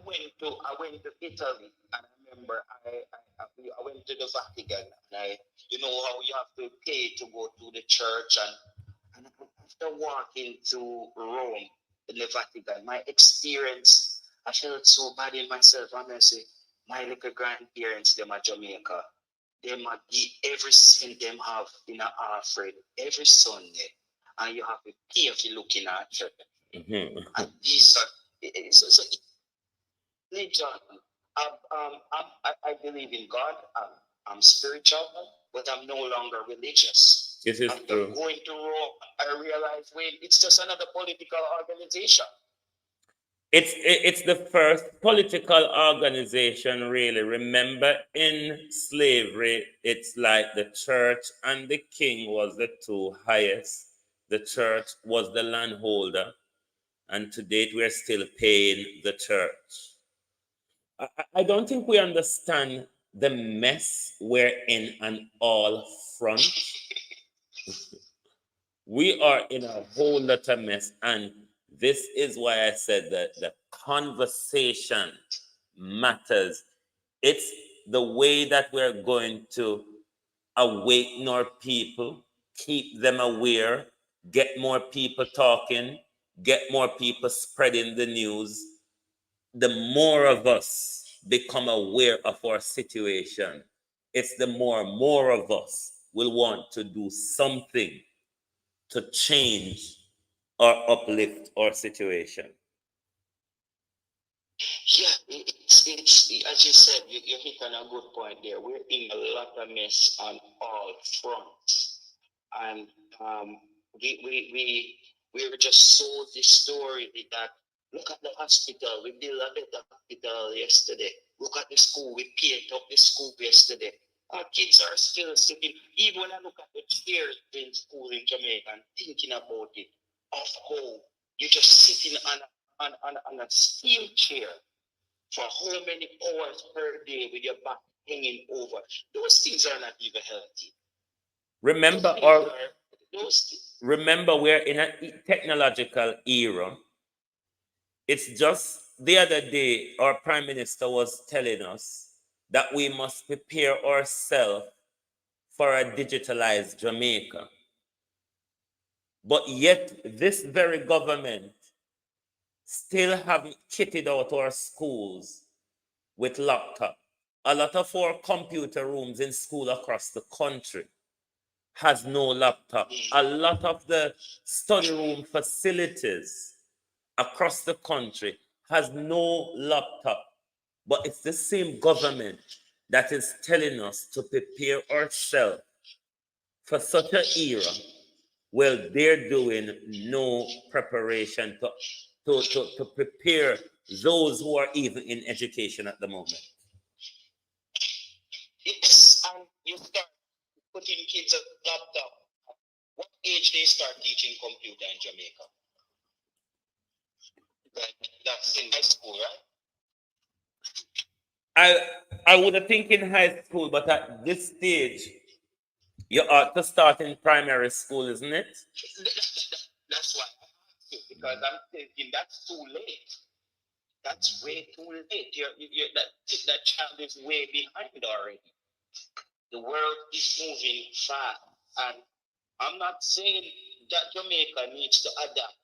when I went to Italy, and I remember I went to the Vatican, and you know how you have to pay to go to the church, and after walking to Rome in the Vatican, my experience, I felt so bad in myself. I'm gonna say, my little grandparents, them at Jamaica, they might give every cent them have in a offering every Sunday, and you have to pay if you're looking at church. And these are so religion. I believe in God. I'm spiritual, but I'm no longer religious. This is true. Going to Rome, I realize, wait, it's just another political organization. It's the first political organization, really. Remember, in slavery, it's like the church and the king was the two highest. The church was the landholder, and to date, we're still paying the church. I don't think we understand the mess we're in on all fronts. We are in a whole lot of mess, and this is why I said that the conversation matters. It's the way that we're going to awaken our people, keep them aware, get more people talking, get more people spreading the news. The more of us become aware of our situation, it's the more of us will want to do something to change or uplift our situation. Yeah, it's as you said, you hit on a good point there. We're in a lot of mess on all fronts, and we were just sold this story that look at the hospital, we built a better hospital yesterday. Look at the school, we painted up the school yesterday. Our kids are still sitting. Even when I look at the chairs in school in Jamaica and thinking about it, of how you're just sitting on a steel chair for how many hours per day with your back hanging over. Those things are not even healthy. Remember, we're in a technological era. It's just the other day, our Prime Minister was telling us that we must prepare ourselves for a digitalized Jamaica. But yet, this very government still haven't kitted out our schools with laptops. A lot of our computer rooms in school across the country has no laptop. A lot of the study room facilities across the country has no laptop. But it's the same government that is telling us to prepare ourselves for such an era. Well, they're doing no preparation to prepare those who are even in education at the moment. Yes, and you start putting kids on laptop. What age they start teaching computer in Jamaica? Like that's in high school, right? I would have think in high school, but at this stage, you ought to start in primary school, isn't it? That's why I asked you, because I'm thinking that's too late. That's way too late. That child is way behind already. The world is moving fast, and I'm not saying that Jamaica needs to adapt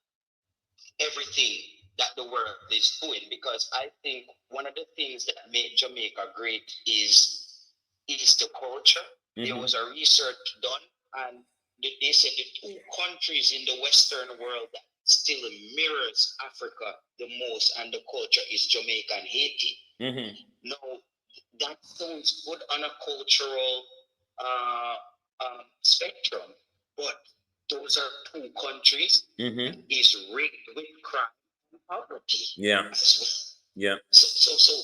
everything that the world is doing, because I think one of the things that make Jamaica great is the culture. There was a research done, and they said the two countries in the Western world that still mirrors Africa the most and the culture is Jamaica and Haiti. Now, that sounds good on a cultural spectrum, but those are two countries is rigged with crime and poverty. Yeah. As well. Yeah. So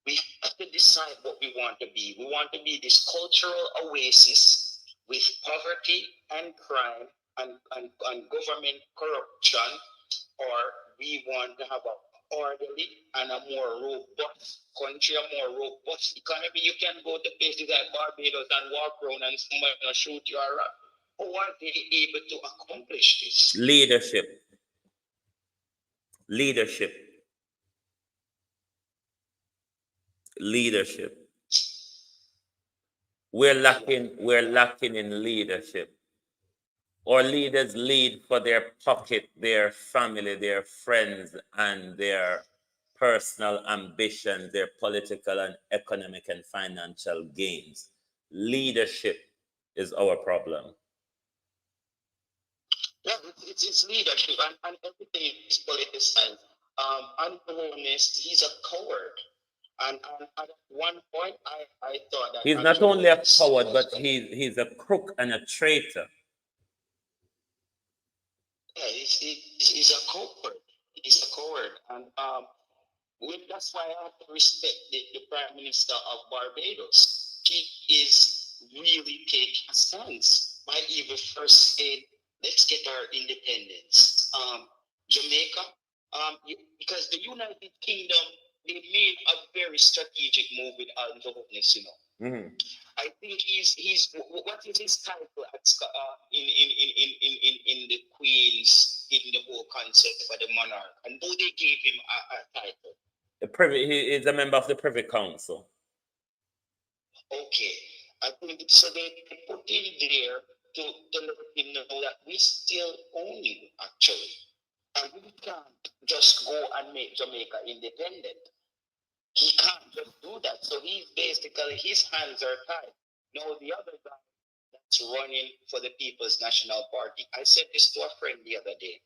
we have to decide what we want to be. We want to be this cultural oasis with poverty and crime and government corruption, or we want to have an orderly and a more robust country, a more robust economy. You can go to places like Barbados and walk around and somebody will shoot you around. How are they able to accomplish this? Leadership. We're lacking in leadership. Our leaders lead for their pocket, their family, their friends, and their personal ambitions, their political and economic and financial gains. Leadership is our problem. Yeah, it's leadership, and everything is politicized. Holness, he's a coward. And at one point, I thought that he's not only a coward, but he's a crook and a traitor. Yeah, he's a coward. He's a coward, and that's why I have to respect the Prime Minister of Barbados. He is really taking a stance. Might even first say, let's get our independence. Jamaica, because the United Kingdom, they made a very strategic move with Holness, you know. I think he's what is his title at in the Queen's, in the whole concept for the monarch, and though they gave him a title. He is a member of the Privy Council. Okay, I think so. They put him there to let him know that we still own him actually, and we can't just go and make Jamaica independent. He can't just do that. So he's basically basically his hands are tied. Now the other guy that's running for the People's National Party, I said this to a friend the other day,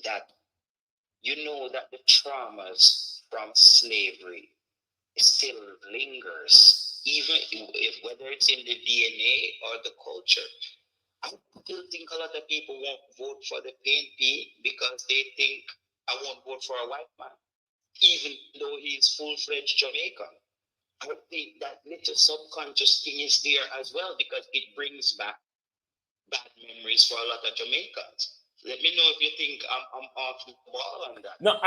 that you know that the traumas from slavery still lingers, even if whether it's in the DNA or the culture. I still think a lot of people won't vote for the PNP because they think I won't vote for a white man, even though he's full-fledged Jamaican. I think that little subconscious thing is there as well because it brings back bad memories for a lot of Jamaicans. Let me know if you think I'm off the ball on that. No,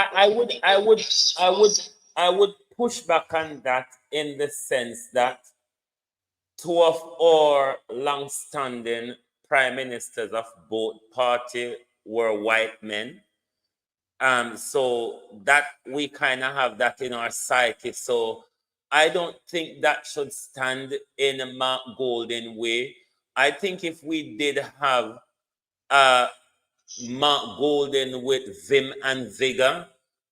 I would push back on that in the sense that two of our long-standing prime ministers of both parties were white men. So that we kind of have that in our psyche. So I don't think that should stand in a Mark Golden way. I think if we did have Mark Golden with vim and vigor,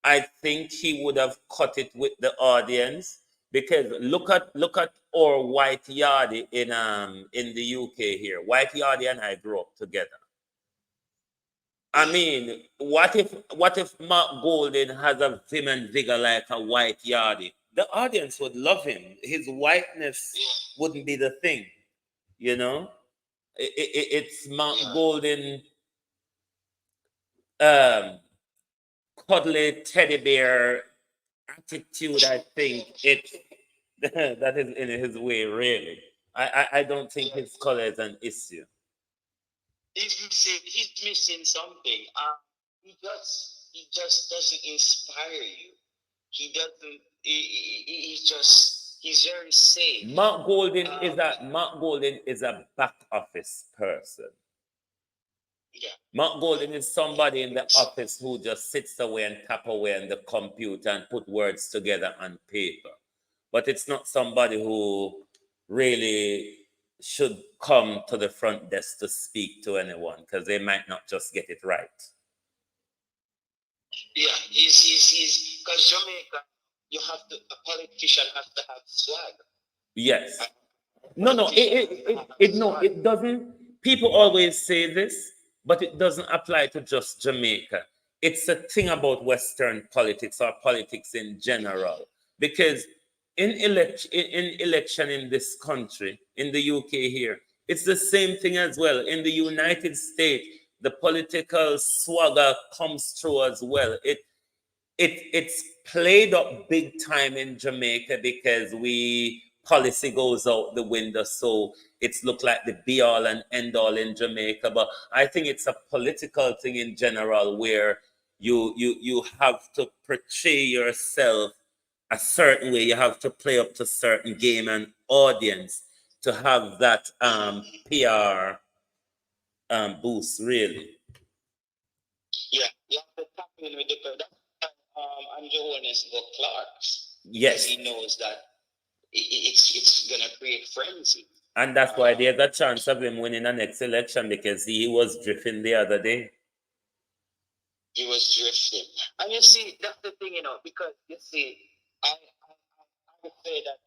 I think he would have cut it with the audience. Because look at our White Yardie in the UK here. White Yardie and I grew up together. I mean, what if Mark Golden has a vim and vigor like a White Yardie? The audience would love him. His whiteness wouldn't be the thing, you know. It's Mark Golden, cuddly teddy bear attitude. I think that is in his way. Really, I don't think his color is an issue. He's missing something. He just doesn't inspire you. He doesn't. He's very safe. Mark Golden is a back office person. Yeah. Mark Golden is somebody in the office who just sits away and tap away on the computer and put words together on paper. But it's not somebody who really should come to the front desk to speak to anyone because they might not just get it right. Yeah, he's because Jamaica, a politician has to have swag. Yes. No, it doesn't. People always say this, but it doesn't apply to just Jamaica. It's a thing about Western politics or politics in general. Because in election in this country, in the UK here, it's the same thing as well. In the United States, the political swagger comes through as well. It's played up big time in Jamaica because policy goes out the window, so it's looked like the be all and end all in Jamaica. But I think it's a political thing in general where you have to portray yourself a certain way. You have to play up to certain game and audience to have that PR boost, really. Yeah, you have to tap in with the Holness got Clarks. Yes, he knows that it's gonna create frenzy. And that's why there's a chance of him winning the next election because he was drifting the other day. He was drifting. And you see, that's the thing, because you see, I would say that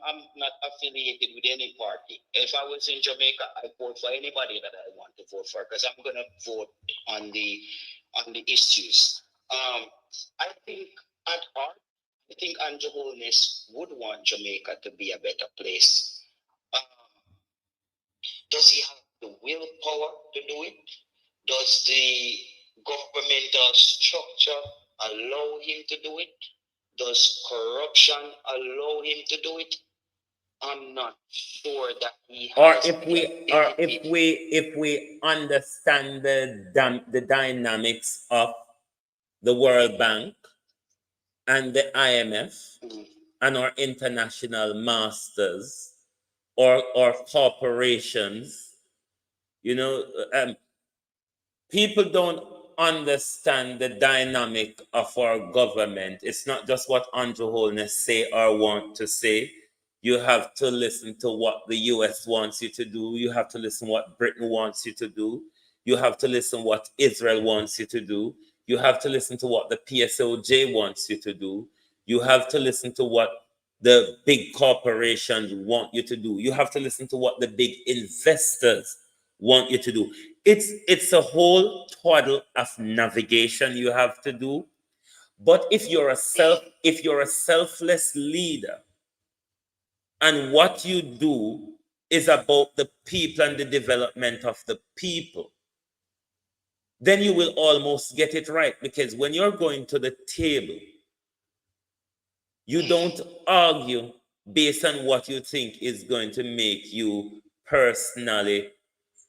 I'm not affiliated with any party. If I was in Jamaica, I vote for anybody that I want to vote for because I'm gonna vote on the issues. I think at heart, I think Andrew Holness would want Jamaica to be a better place. Does he have the willpower to do it? Does the governmental structure allow him to do it? Does corruption allow him to do it? I'm not sure that he has. If we understand the dynamics of the World Bank and the IMF and our international masters or corporations, people don't understand the dynamic of our government. It's not just what Andrew Holness say or want to say. You have to listen to what the US wants you to do. You have to listen what Britain wants you to do. You have to listen what Israel wants you to do. You have to listen to what the PSOJ wants you to do. You have to listen to what the big corporations want you to do. You have to listen to what the big investors want you to do. It's a whole twaddle of navigation you have to do. But if you're a selfless leader, and what you do is about the people and the development of the people, then you will almost get it right. Because when you're going to the table, you don't argue based on what you think is going to make you personally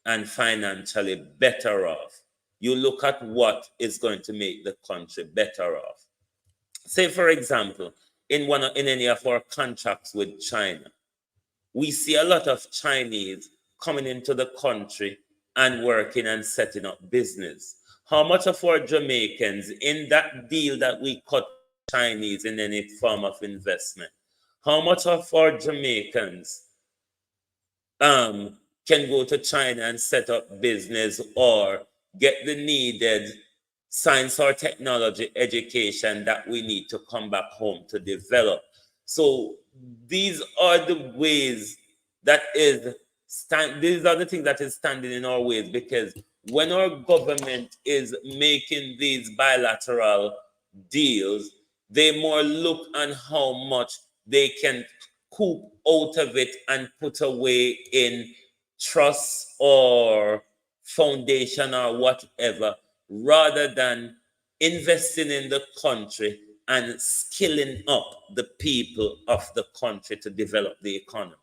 and financially better off. You look at what is going to make the country better off. Say, for example, in any of our contracts with China, we see a lot of Chinese coming into the country and working and setting up business. How much of our Jamaicans in that deal that we cut Chinese in any form of investment, how much of our Jamaicans can go to China and set up business or get the needed science or technology education that we need to come back home to develop? So these are the ways these are the things that is standing in our ways, because when our government is making these bilateral deals, they more look on how much they can coop out of it and put away in trust or foundation or whatever, rather than investing in the country and skilling up the people of the country to develop the economy.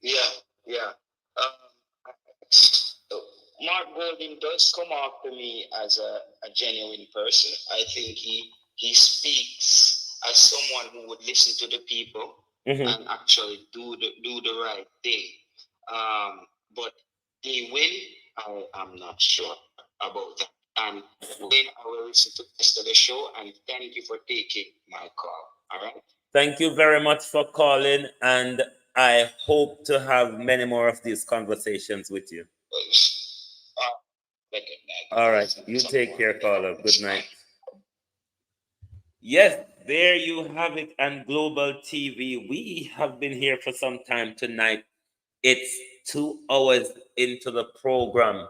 Yeah. Mark Golding does come off to me as a genuine person. I think he speaks as someone who would listen to the people and actually do the right thing. But the win, I'm not sure about that. And then I will listen to the rest of the show, and thank you for taking my call. All right. Thank you very much for calling, and I hope to have many more of these conversations with you. All right. You take care, caller. Good night. Yes, there you have it on Global TV. We have been here for some time tonight. It's 2 hours into the program.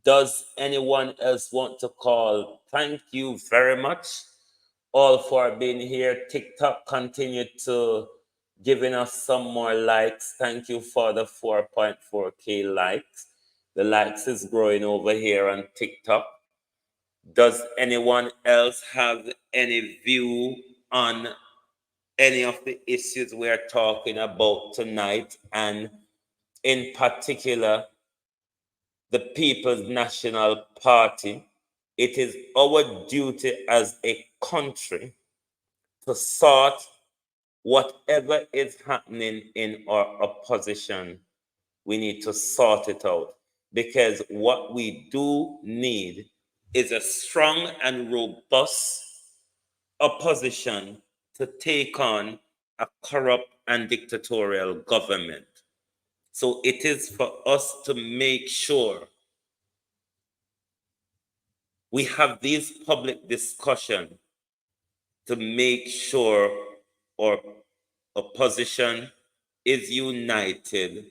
Does anyone else want to call? Thank you very much all for being here. TikTok continued to giving us some more likes. Thank you for the 4.4K likes. The likes is growing over here on TikTok. Does anyone else have any view on any of the issues we're talking about tonight, and in particular, the People's National Party? It is our duty as a country to sort whatever is happening in our opposition. We need to sort it out, because what we do need is a strong and robust opposition to take on a corrupt and dictatorial government. So it is for us to make sure we have these public discussions to make sure our opposition is united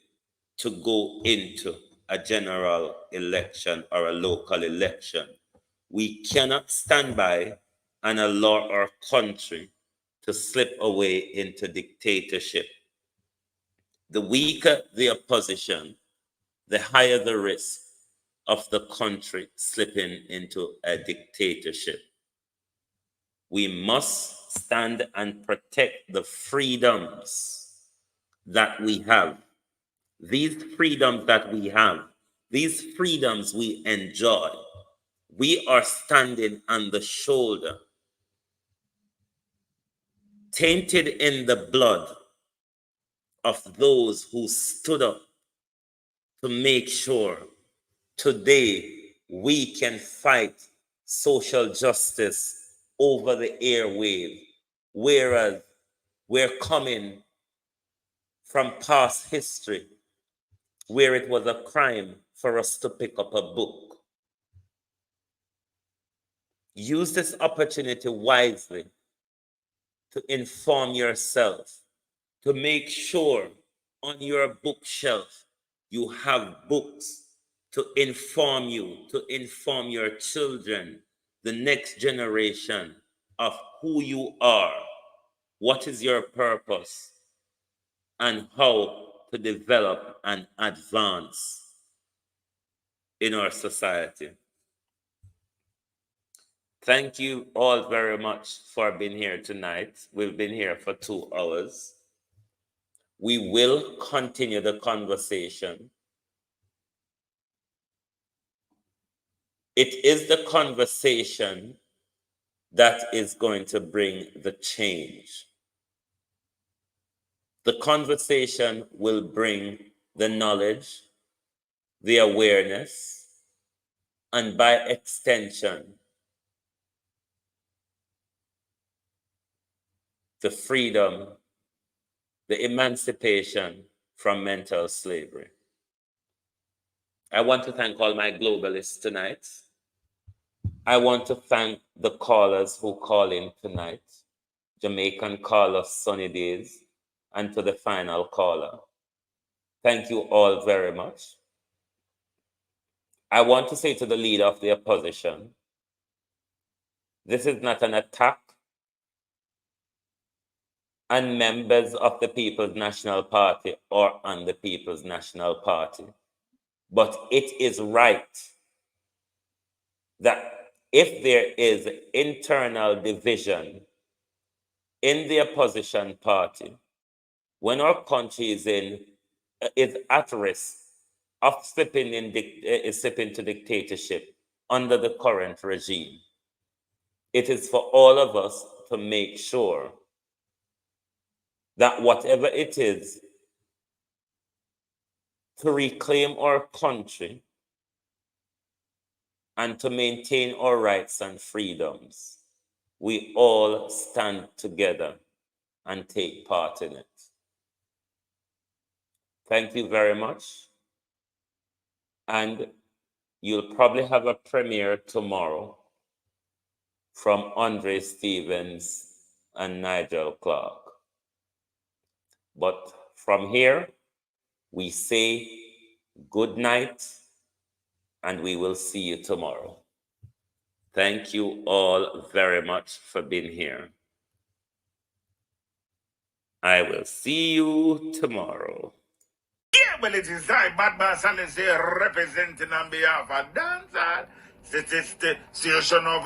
to go into a general election or a local election. We cannot stand by and allow our country to slip away into dictatorship. The weaker the opposition, the higher the risk of the country slipping into a dictatorship. We must stand and protect the freedoms that we have. These freedoms that we have, these freedoms we enjoy, we are standing on the shoulder, tainted in the blood of those who stood up to make sure today we can fight social justice over the airwave, whereas we're coming from past history where it was a crime for us to pick up a book. Use this opportunity wisely to inform yourself, to make sure on your bookshelf you have books to inform you, to inform your children, the next generation, of who you are, what is your purpose, and how to develop and advance in our society. Thank you all very much for being here tonight. We've been here for 2 hours. We will continue the conversation. It is the conversation that is going to bring the change. The conversation will bring the knowledge, the awareness, and by extension, the freedom, the emancipation from mental slavery. I want to thank all my globalists tonight. I want to thank the callers who call in tonight, Jamaican caller Sunny Days, and to the final caller. Thank you all very much. I want to say to the leader of the opposition, this is not an attack on members of the People's National Party or on the People's National Party. But it is right that if there is internal division in the opposition party, when our country is at risk of slipping to dictatorship under the current regime, it is for all of us to make sure that whatever it is to reclaim our country and to maintain our rights and freedoms, we all stand together and take part in it. Thank you very much. And you'll probably have a premiere tomorrow from Andre Stevens and Nigel Clark. But from here, we say good night, and we will see you tomorrow. Thank you all very much for being here. I will see you tomorrow. Yeah, well, it is I, Bad Bass, and representing on behalf of Dancehall, Station of